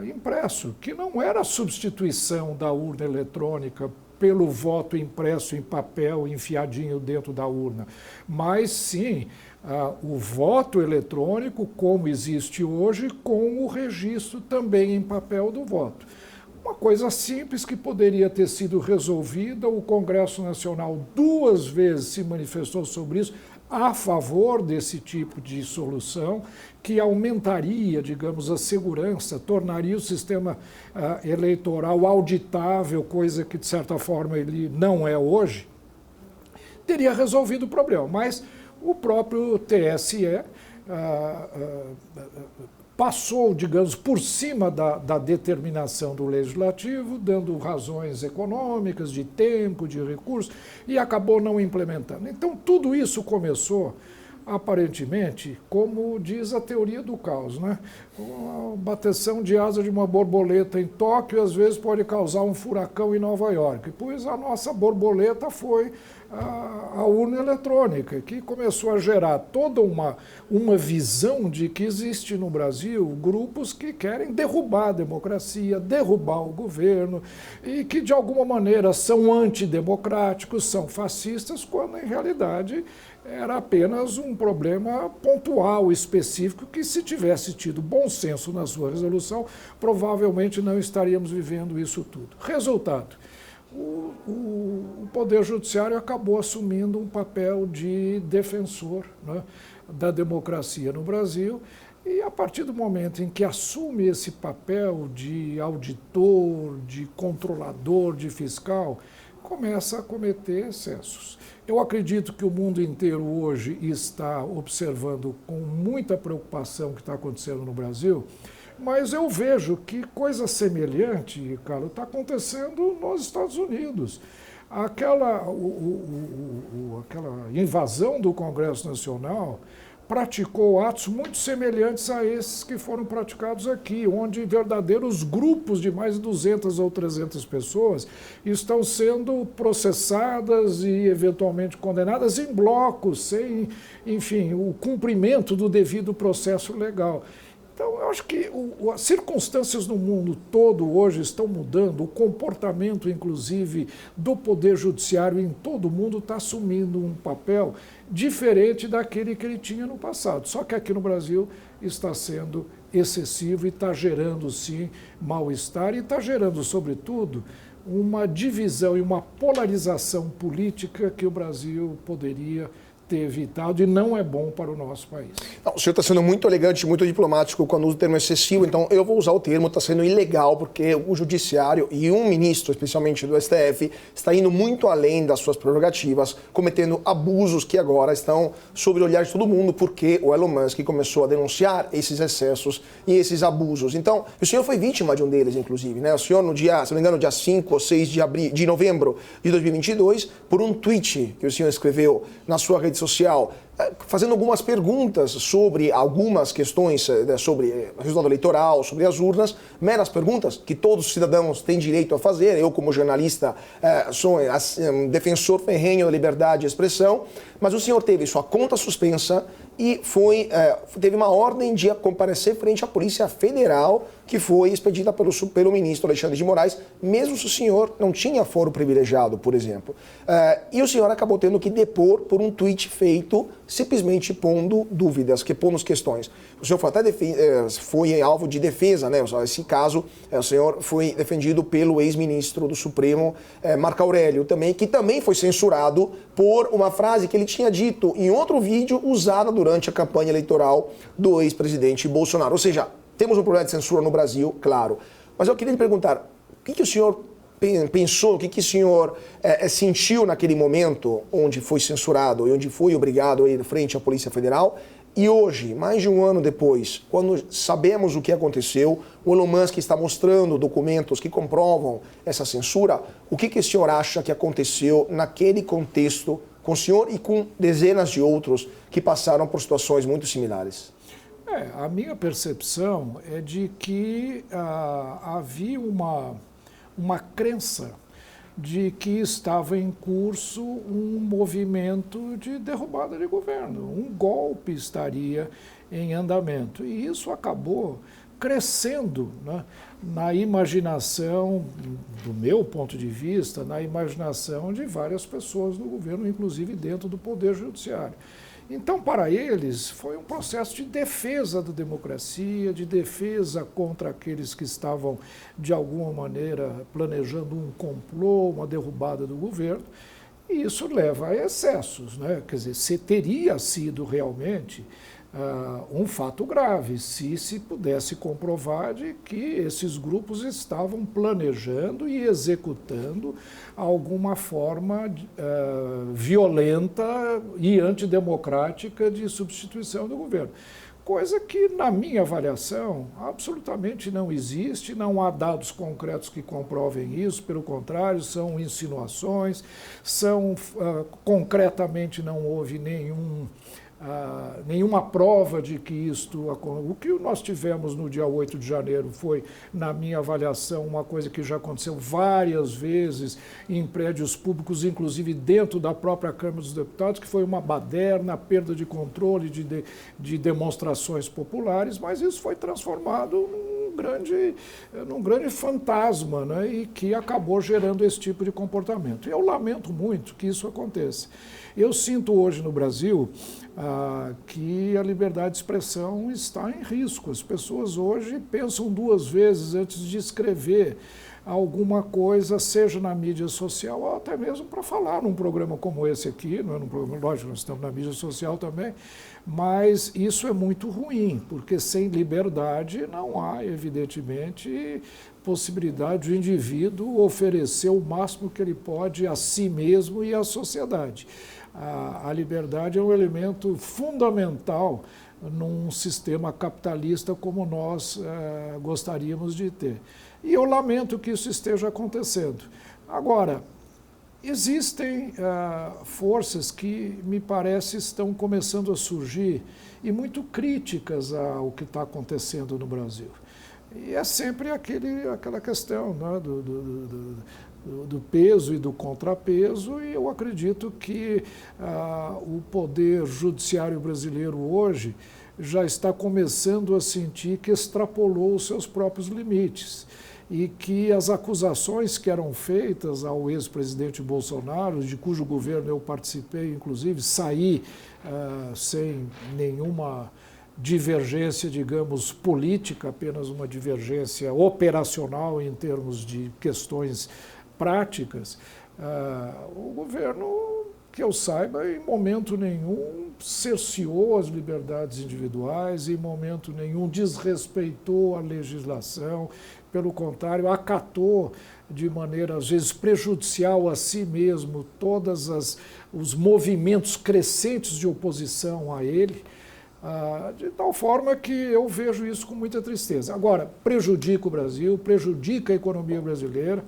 Speaker 2: impresso, que não era a substituição da urna eletrônica pelo voto impresso em papel, enfiadinho dentro da urna, mas sim o voto eletrônico, como existe hoje, com o registro também em papel do voto. Uma coisa simples que poderia ter sido resolvida, o Congresso Nacional 2 vezes se manifestou sobre isso, a favor desse tipo de solução, que aumentaria, digamos, a segurança, tornaria o sistema eleitoral auditável, coisa que, de certa forma, ele não é hoje, teria resolvido o problema. Mas o próprio TSE passou, digamos, por cima da determinação do legislativo, dando razões econômicas, de tempo, de recursos, e acabou não implementando. Então, tudo isso começou, aparentemente, como diz a teoria do caos, né? A bateção de asa de uma borboleta em Tóquio, às vezes, pode causar um furacão em Nova York, pois a nossa borboleta foi a urna eletrônica, que começou a gerar toda uma visão de que existe no Brasil grupos que querem derrubar a democracia, derrubar o governo, e que, de alguma maneira, são antidemocráticos, são fascistas, quando, em realidade, era apenas um problema pontual, específico, que, se tivesse tido bom senso na sua resolução, provavelmente não estaríamos vivendo isso tudo. Resultado: o Poder Judiciário acabou assumindo um papel de defensor, né, da democracia no Brasil, e a partir do momento em que assume esse papel de auditor, de controlador, de fiscal, começa a cometer excessos. Eu acredito que o mundo inteiro hoje está observando com muita preocupação o que está acontecendo no Brasil, mas eu vejo que coisa semelhante, Carlos, está acontecendo nos Estados Unidos. Aquela invasão do Congresso Nacional praticou atos muito semelhantes a esses que foram praticados aqui, onde verdadeiros grupos de mais de 200 ou 300 pessoas estão sendo processadas e eventualmente condenadas em blocos, sem, enfim, o cumprimento do devido processo legal. Então, eu acho que as circunstâncias no mundo todo hoje estão mudando, o comportamento, inclusive, do Poder Judiciário em todo o mundo está assumindo um papel diferente daquele que ele tinha no passado. Só que aqui no Brasil está sendo excessivo e está gerando, sim, mal-estar e está gerando, sobretudo, uma divisão e uma polarização política que o Brasil poderia ter evitado, e não é bom para o nosso país.
Speaker 1: Não, o senhor está sendo muito elegante, muito diplomático quando usa o termo excessivo, então eu vou usar o termo, está sendo ilegal, porque o judiciário e um ministro, especialmente do STF, está indo muito além das suas prerrogativas, cometendo abusos que agora estão sob o olhar de todo mundo, porque o Elon Musk começou a denunciar esses excessos e esses abusos. Então, o senhor foi vítima de um deles, inclusive, né? O senhor, no dia, se não me engano, dia 5 ou 6 de novembro de 2022, por um tweet que o senhor escreveu na sua rede social, fazendo algumas perguntas sobre algumas questões sobre o resultado eleitoral, sobre as urnas, meras perguntas que todos os cidadãos têm direito a fazer. Eu, como jornalista, sou um defensor ferrenho da liberdade de expressão, mas o senhor teve sua conta suspensa e teve uma ordem de comparecer frente à Polícia Federal, que foi expedida pelo ministro Alexandre de Moraes, mesmo se o senhor não tinha foro privilegiado, por exemplo. E o senhor acabou tendo que depor por um tweet feito simplesmente pondo dúvidas, pondo questões. O senhor foi até foi alvo de defesa, né? Esse caso, o senhor foi defendido pelo ex-ministro do Supremo, Marco Aurélio, que também foi censurado por uma frase que ele tinha dito em outro vídeo usada durante a campanha eleitoral do ex-presidente Bolsonaro. Ou seja, temos um problema de censura no Brasil, claro. Mas eu queria lhe perguntar, o que o senhor pensou, o que o senhor sentiu naquele momento onde foi censurado e onde foi obrigado a ir frente à Polícia Federal? E hoje, mais de um ano depois, quando sabemos o que aconteceu, o Elon Musk está mostrando documentos que comprovam essa censura, o que o senhor acha que aconteceu naquele contexto com o senhor e com dezenas de outros que passaram por situações muito similares?
Speaker 2: A minha percepção é de que havia uma crença de que estava em curso um movimento de derrubada de governo, um golpe estaria em andamento. E isso acabou crescendo, né, na imaginação, do meu ponto de vista, na imaginação de várias pessoas no governo, inclusive dentro do Poder Judiciário. Então, para eles, foi um processo de defesa da democracia, de defesa contra aqueles que estavam, de alguma maneira, planejando um complô, uma derrubada do governo, e isso leva a excessos, né? Quer dizer, se teria sido realmente um fato grave, se pudesse comprovar de que esses grupos estavam planejando e executando alguma forma violenta e antidemocrática de substituição do governo. coisa que, na minha avaliação, absolutamente não existe, não há dados concretos que comprovem isso, pelo contrário, são insinuações, concretamente não houve nenhuma prova de que isto... O que nós tivemos no dia 8 de janeiro foi, na minha avaliação, uma coisa que já aconteceu várias vezes em prédios públicos, inclusive dentro da própria Câmara dos Deputados, que foi uma baderna, perda de controle de demonstrações populares, mas isso foi transformado num grande fantasma, né, e que acabou gerando esse tipo de comportamento. Eu lamento muito que isso aconteça. Eu sinto hoje no Brasil que a liberdade de expressão está em risco. As pessoas hoje pensam duas vezes antes de escrever alguma coisa, seja na mídia social ou até mesmo para falar num programa como esse aqui, não é num programa, lógico, nós estamos na mídia social também, mas isso é muito ruim, porque sem liberdade não há, evidentemente, possibilidade do indivíduo oferecer o máximo que ele pode a si mesmo e à sociedade. A liberdade é um elemento fundamental num sistema capitalista como nós gostaríamos de ter. E eu lamento que isso esteja acontecendo. Agora, existem forças que, me parece, estão começando a surgir e muito críticas ao que está acontecendo no Brasil. E é sempre aquela questão, né, do peso e do contrapeso, e eu acredito que o poder judiciário brasileiro hoje já está começando a sentir que extrapolou os seus próprios limites e que as acusações que eram feitas ao ex-presidente Bolsonaro, de cujo governo eu participei, inclusive, saí sem nenhuma divergência, digamos, política, apenas uma divergência operacional em termos de questões práticas, o governo, que eu saiba, em momento nenhum cerceou as liberdades individuais, em momento nenhum desrespeitou a legislação, pelo contrário, acatou de maneira, às vezes, prejudicial a si mesmo todos os movimentos crescentes de oposição a ele, de tal forma que eu vejo isso com muita tristeza. Agora, prejudica o Brasil, prejudica a economia brasileira,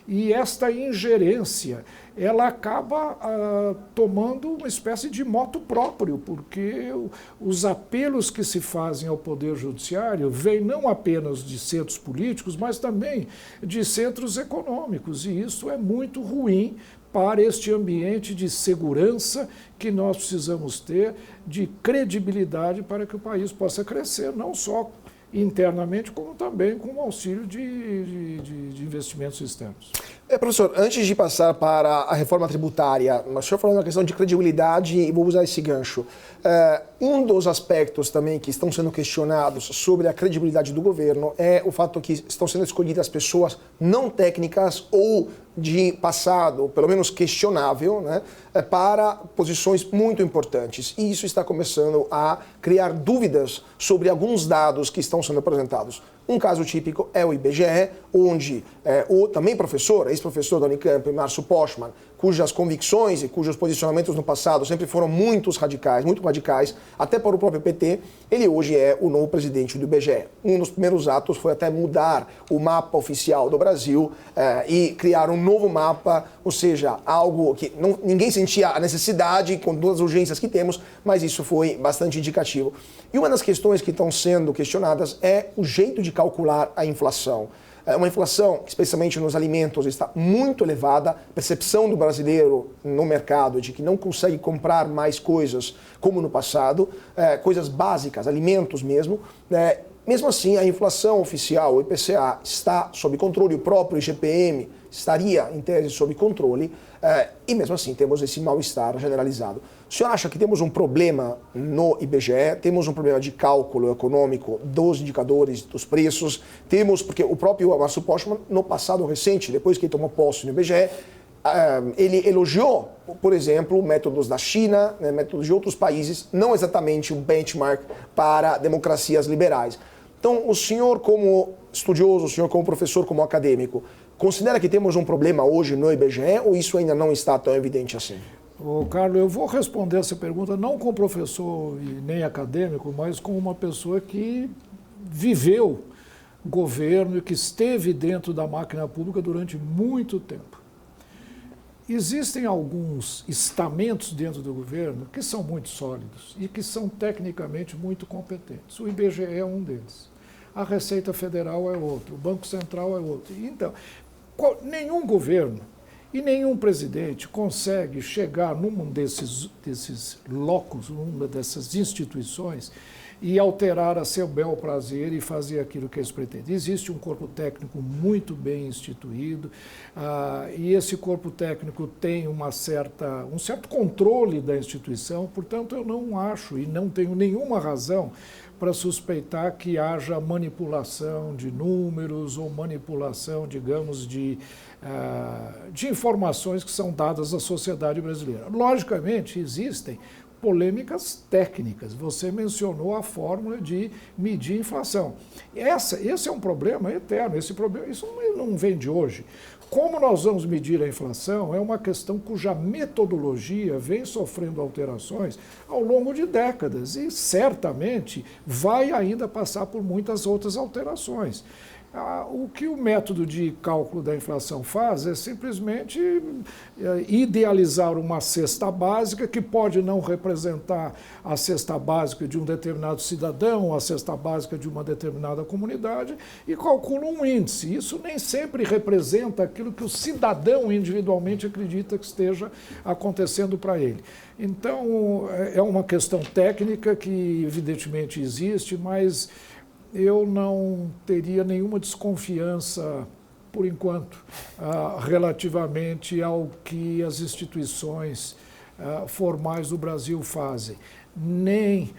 Speaker 2: e esta ingerência, ela acaba tomando uma espécie de moto próprio, porque os apelos que se fazem ao Poder Judiciário vêm não apenas de centros políticos, mas também de centros econômicos, e isso é muito ruim para este ambiente de segurança que nós precisamos ter, de credibilidade para que o país possa crescer, não só internamente, como também com o auxílio de investimentos externos.
Speaker 1: Professor, antes de passar para a reforma tributária, o senhor falou na questão de credibilidade e vou usar esse gancho. Um dos aspectos também que estão sendo questionados sobre a credibilidade do governo é o fato que estão sendo escolhidas pessoas não técnicas ou de passado, pelo menos questionável, né, para posições muito importantes. E isso está começando a criar dúvidas sobre alguns dados que estão sendo apresentados. Um caso típico é o IBGE, onde o também professor, ex-professor da Unicamp, Márcio Postman, cujas convicções e cujos posicionamentos no passado sempre foram muito radicais, até para o próprio PT, ele hoje é o novo presidente do IBGE. Um dos primeiros atos foi até mudar o mapa oficial do Brasil e criar um novo mapa, ou seja, algo que ninguém sentia a necessidade com todas as urgências que temos, mas isso foi bastante indicativo. E uma das questões que estão sendo questionadas é o jeito de calcular a inflação. Uma inflação, especialmente nos alimentos, está muito elevada. A percepção do brasileiro no mercado de que não consegue comprar mais coisas como no passado, coisas básicas, alimentos mesmo. Mesmo assim, a inflação oficial, o IPCA, está sob controle, o próprio IGPM estaria, em tese, sob controle, e mesmo assim temos esse mal-estar generalizado. O senhor acha que temos um problema no IBGE, temos um problema de cálculo econômico dos indicadores dos preços, porque o próprio Márcio Postman, no passado recente, depois que ele tomou posse no IBGE, ele elogiou, por exemplo, métodos da China, métodos de outros países, não exatamente um benchmark para democracias liberais. Então, o senhor como estudioso, o senhor como professor, como acadêmico, considera que temos um problema hoje no IBGE ou isso ainda não está tão evidente assim?
Speaker 2: Ô, Carlos, eu vou responder essa pergunta não como professor e nem acadêmico, mas como uma pessoa que viveu governo e que esteve dentro da máquina pública durante muito tempo. Existem alguns estamentos dentro do governo que são muito sólidos e que são tecnicamente muito competentes. O IBGE é um deles. A Receita Federal é outro. O Banco Central é outro. Então, nenhum governo e nenhum presidente consegue chegar num desses locos, numa dessas instituições, e alterar a seu bel prazer e fazer aquilo que eles pretendem. Existe um corpo técnico muito bem instituído, e esse corpo técnico tem um certo controle da instituição, portanto, eu não acho e não tenho nenhuma razão para suspeitar que haja manipulação de números ou manipulação, digamos, de informações que são dadas à sociedade brasileira. Logicamente, existem polêmicas técnicas. Você mencionou a fórmula de medir inflação. Esse é um problema eterno. Isso não vem de hoje. Como nós vamos medir a inflação é uma questão cuja metodologia vem sofrendo alterações ao longo de décadas e certamente vai ainda passar por muitas outras alterações. O que o método de cálculo da inflação faz é simplesmente idealizar uma cesta básica que pode não representar a cesta básica de um determinado cidadão, a cesta básica de uma determinada comunidade e calcula um índice. Isso nem sempre representa aquilo que o cidadão individualmente acredita que esteja acontecendo para ele. Então, é uma questão técnica que evidentemente existe, mas eu não teria nenhuma desconfiança, por enquanto, relativamente ao que as instituições formais do Brasil fazem. Nem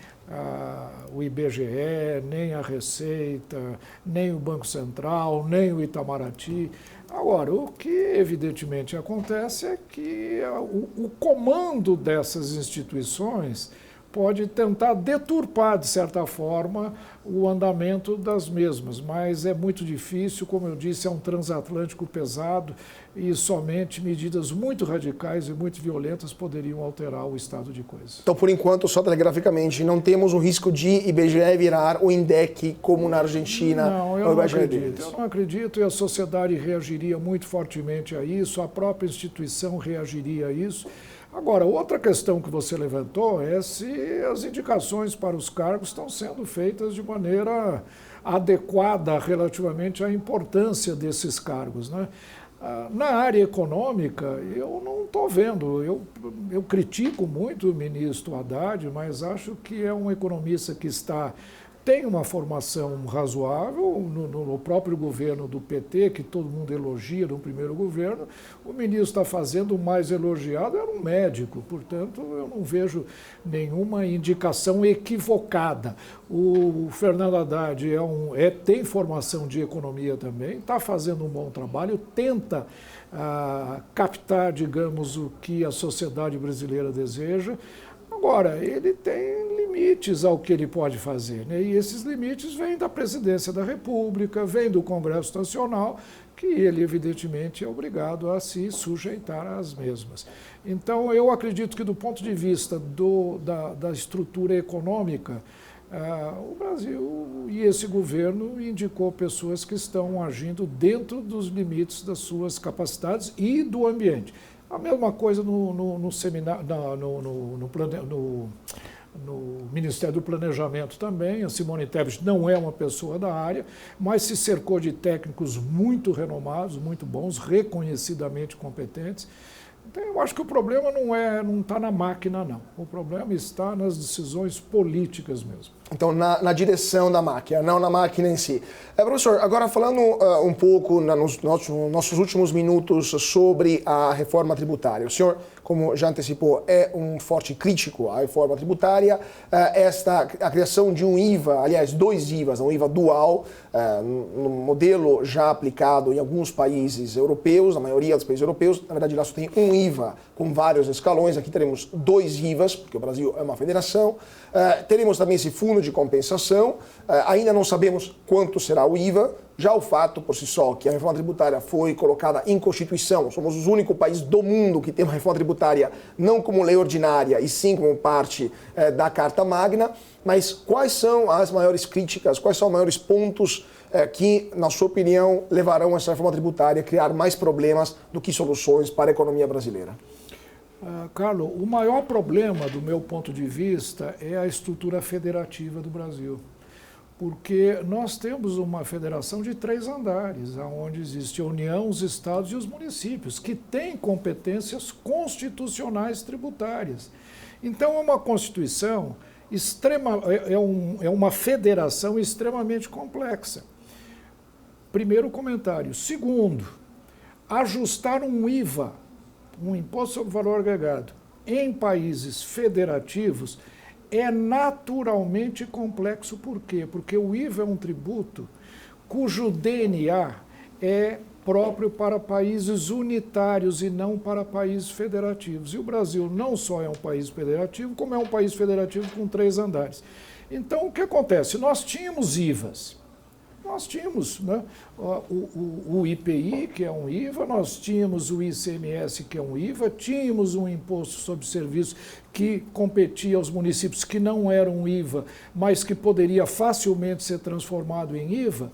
Speaker 2: o IBGE, nem a Receita, nem o Banco Central, nem o Itamaraty. Agora, o que evidentemente acontece é que o comando dessas instituições pode tentar deturpar, de certa forma, o andamento das mesmas, mas é muito difícil, como eu disse, é um transatlântico pesado e somente medidas muito radicais e muito violentas poderiam alterar o estado de coisas.
Speaker 1: Então, por enquanto, só telegraficamente, não temos o risco de IBGE virar o INDEC como na Argentina?
Speaker 2: Não, eu não acredito. Eu não acredito e a sociedade reagiria muito fortemente a isso, a própria instituição reagiria a isso. Agora, outra questão que você levantou é se as indicações para os cargos estão sendo feitas de maneira adequada relativamente à importância desses cargos, né? Na área econômica, eu não estou vendo. Eu critico muito o ministro Haddad, mas acho que é um economista que tem uma formação razoável no próprio governo do PT, que todo mundo elogia no primeiro governo. O ministro está fazendo o mais elogiado, era um médico, portanto, eu não vejo nenhuma indicação equivocada. O Fernando Haddad tem formação de economia também, está fazendo um bom trabalho, tenta captar, digamos, o que a sociedade brasileira deseja. Agora, ele tem limites ao que ele pode fazer, né? E esses limites vêm da Presidência da República, vêm do Congresso Nacional, que ele, evidentemente, é obrigado a se sujeitar às mesmas. Então, eu acredito que, do ponto de vista da estrutura econômica, o Brasil e esse governo indicou pessoas que estão agindo dentro dos limites das suas capacidades e do ambiente. A mesma coisa no Ministério do Planejamento também. A Simone Tebet não é uma pessoa da área, mas se cercou de técnicos muito renomados, muito bons, reconhecidamente competentes. Então, eu acho que o problema não está na máquina, não. O problema está nas decisões políticas mesmo.
Speaker 1: Então, na direção da máquina, não na máquina em si. Professor, agora falando um pouco nos nossos últimos minutos sobre a reforma tributária. O senhor, como já antecipou, é um forte crítico à reforma tributária. A criação de um IVA, aliás, 2 IVAs, um IVA dual, no modelo já aplicado em alguns países europeus, na maioria dos países europeus. Na verdade, lá só tem um IVA com vários escalões. Aqui teremos 2 IVAs, porque o Brasil é uma federação. Teremos também esse fundo de compensação. Ainda não sabemos quanto será o IVA, Já o fato por si só que a reforma tributária foi colocada em Constituição, somos o único país do mundo que tem uma reforma tributária não como lei ordinária e sim como parte da Carta Magna, mas quais são as maiores críticas, quais são os maiores pontos que, na sua opinião, levarão essa reforma tributária a criar mais problemas do que soluções para a economia brasileira?
Speaker 2: Carlos, o maior problema, do meu ponto de vista, é a estrutura federativa do Brasil. Porque nós temos uma federação de 3 andares, onde existe a União, os estados e os municípios, que têm competências constitucionais tributárias. Então, é uma Constituição é uma federação extremamente complexa. Primeiro comentário. Segundo, ajustar um IVA, um Imposto sobre Valor Agregado, em países federativos é naturalmente complexo. Por quê? Porque o IVA é um tributo cujo DNA é próprio para países unitários e não para países federativos. E o Brasil não só é um país federativo, como é um país federativo com 3 andares. Então, o que acontece? Nós tínhamos IVAs. Nós tínhamos, né, o IPI, que é um IVA, nós tínhamos o ICMS, que é um IVA, tínhamos um imposto sobre serviços que competia aos municípios que não eram IVA, mas que poderia facilmente ser transformado em IVA,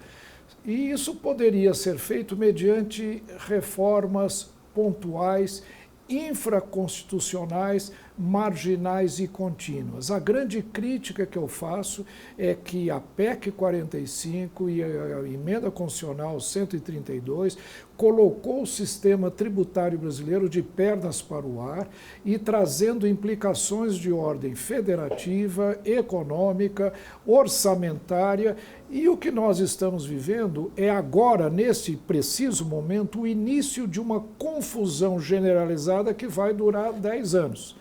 Speaker 2: e isso poderia ser feito mediante reformas pontuais, infraconstitucionais, marginais e contínuas. A grande crítica que eu faço é que a PEC 45 e a Emenda Constitucional 132 colocou o sistema tributário brasileiro de pernas para o ar e trazendo implicações de ordem federativa, econômica, orçamentária, e o que nós estamos vivendo é agora, nesse preciso momento, o início de uma confusão generalizada que vai durar 10 anos.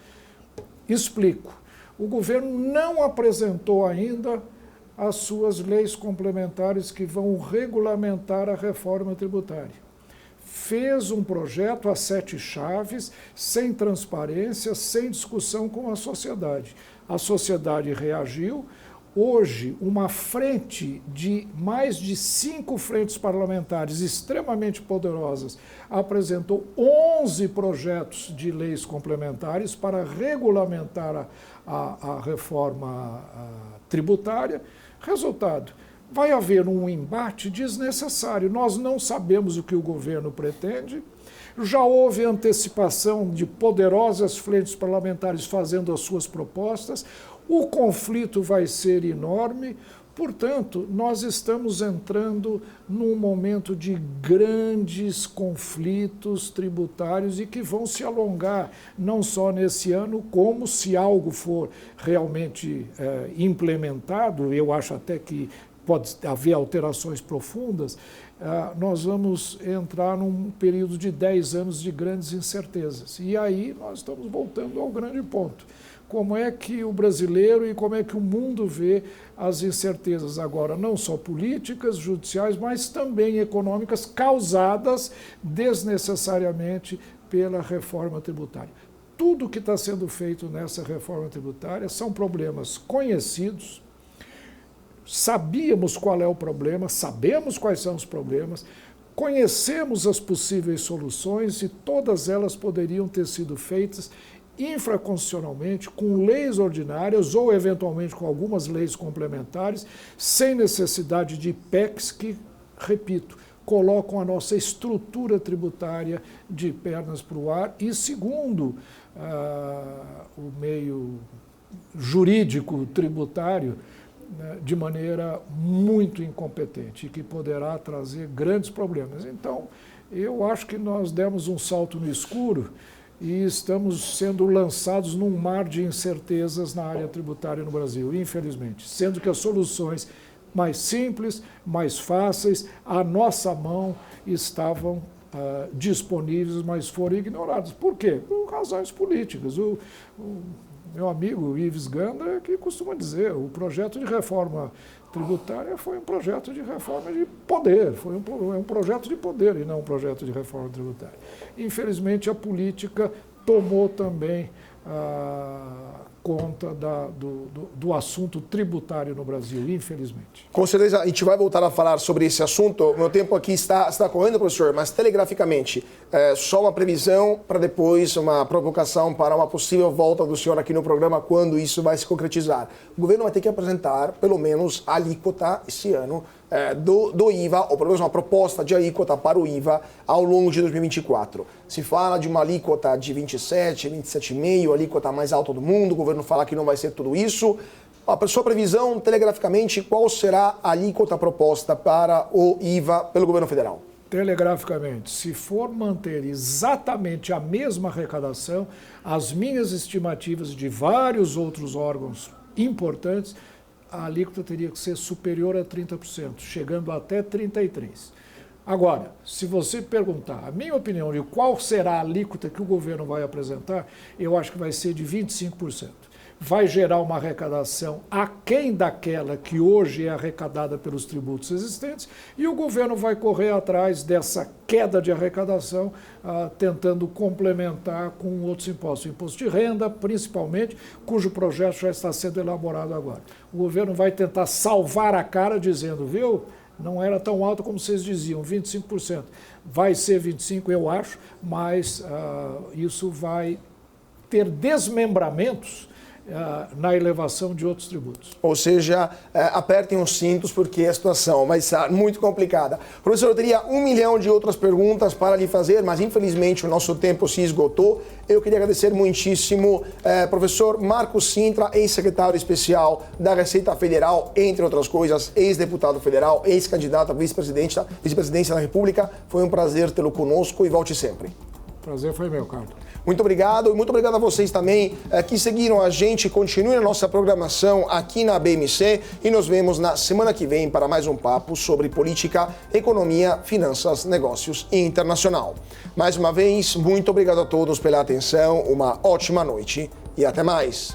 Speaker 2: Explico. O governo não apresentou ainda as suas leis complementares que vão regulamentar a reforma tributária. Fez um projeto a 7 chaves, sem transparência, sem discussão com a sociedade. A sociedade reagiu. Hoje, uma frente de mais de 5 frentes parlamentares extremamente poderosas apresentou 11 projetos de leis complementares para regulamentar a reforma tributária. Resultado, vai haver um embate desnecessário. Nós não sabemos o que o governo pretende. Já houve antecipação de poderosas frentes parlamentares fazendo as suas propostas. O conflito vai ser enorme, portanto, nós estamos entrando num momento de grandes conflitos tributários e que vão se alongar não só nesse ano, como, se algo for realmente implementado, eu acho até que pode haver alterações profundas, nós vamos entrar num período de 10 anos de grandes incertezas. E aí nós estamos voltando ao grande ponto. Como é que o brasileiro e como é que o mundo vê as incertezas agora, não só políticas, judiciais, mas também econômicas, causadas desnecessariamente pela reforma tributária. Tudo que está sendo feito nessa reforma tributária são problemas conhecidos, sabíamos qual é o problema, sabemos quais são os problemas, conhecemos as possíveis soluções e todas elas poderiam ter sido feitas infraconstitucionalmente, com leis ordinárias ou, eventualmente, com algumas leis complementares, sem necessidade de PECs que, repito, colocam a nossa estrutura tributária de pernas para o ar e, segundo o meio jurídico tributário, de maneira muito incompetente, que poderá trazer grandes problemas. Então, eu acho que nós demos um salto no escuro e estamos sendo lançados num mar de incertezas na área tributária no Brasil, infelizmente, sendo que as soluções mais simples, mais fáceis, à nossa mão, estavam disponíveis, mas foram ignoradas. Por quê? Por razões políticas. O meu amigo Ives Gandra que costuma dizer, o projeto de reforma tributária foi um projeto de reforma de poder, foi um projeto de poder e não um projeto de reforma tributária. Infelizmente, a política tomou também conta do assunto tributário no Brasil, infelizmente.
Speaker 1: Com certeza, a gente vai voltar a falar sobre esse assunto. Meu tempo aqui está correndo, professor, mas telegraficamente, só uma previsão para depois uma provocação para uma possível volta do senhor aqui no programa, quando isso vai se concretizar. O governo vai ter que apresentar, pelo menos, a alíquota esse ano do IVA, ou pelo menos uma proposta de alíquota para o IVA ao longo de 2024. Se fala de uma alíquota de 27, 27,5, a alíquota mais alta do mundo, o governo fala que não vai ser tudo isso. A sua previsão, telegraficamente, qual será a alíquota proposta para o IVA pelo governo federal?
Speaker 2: Telegraficamente, se for manter exatamente a mesma arrecadação, as minhas estimativas de vários outros órgãos importantes, a alíquota teria que ser superior a 30%, chegando até 33%. Agora, se você perguntar a minha opinião de qual será a alíquota que o governo vai apresentar, eu acho que vai ser de 25%. Vai gerar uma arrecadação aquém daquela que hoje é arrecadada pelos tributos existentes e o governo vai correr atrás dessa queda de arrecadação, tentando complementar com outros impostos. O imposto de renda, principalmente, cujo projeto já está sendo elaborado agora. O governo vai tentar salvar a cara dizendo, viu, não era tão alto como vocês diziam, 25%. Vai ser 25%, eu acho, mas isso vai ter desmembramentos na elevação de outros tributos.
Speaker 1: Ou seja, apertem os cintos porque a situação vai ser muito complicada. Professor, eu teria 1 milhão de outras perguntas para lhe fazer, mas infelizmente o nosso tempo se esgotou. Eu queria agradecer muitíssimo professor Marcos Cintra, ex-secretário especial da Receita Federal, entre outras coisas, ex-deputado federal, ex-candidato a vice-presidência da República. Foi um prazer tê-lo conosco e volte sempre.
Speaker 2: Prazer foi meu, Carlos.
Speaker 1: Muito obrigado e muito obrigado a vocês também que seguiram a gente. Continue a nossa programação aqui na BMC e nos vemos na semana que vem para mais um papo sobre política, economia, finanças, negócios e internacional. Mais uma vez, muito obrigado a todos pela atenção, uma ótima noite e até mais.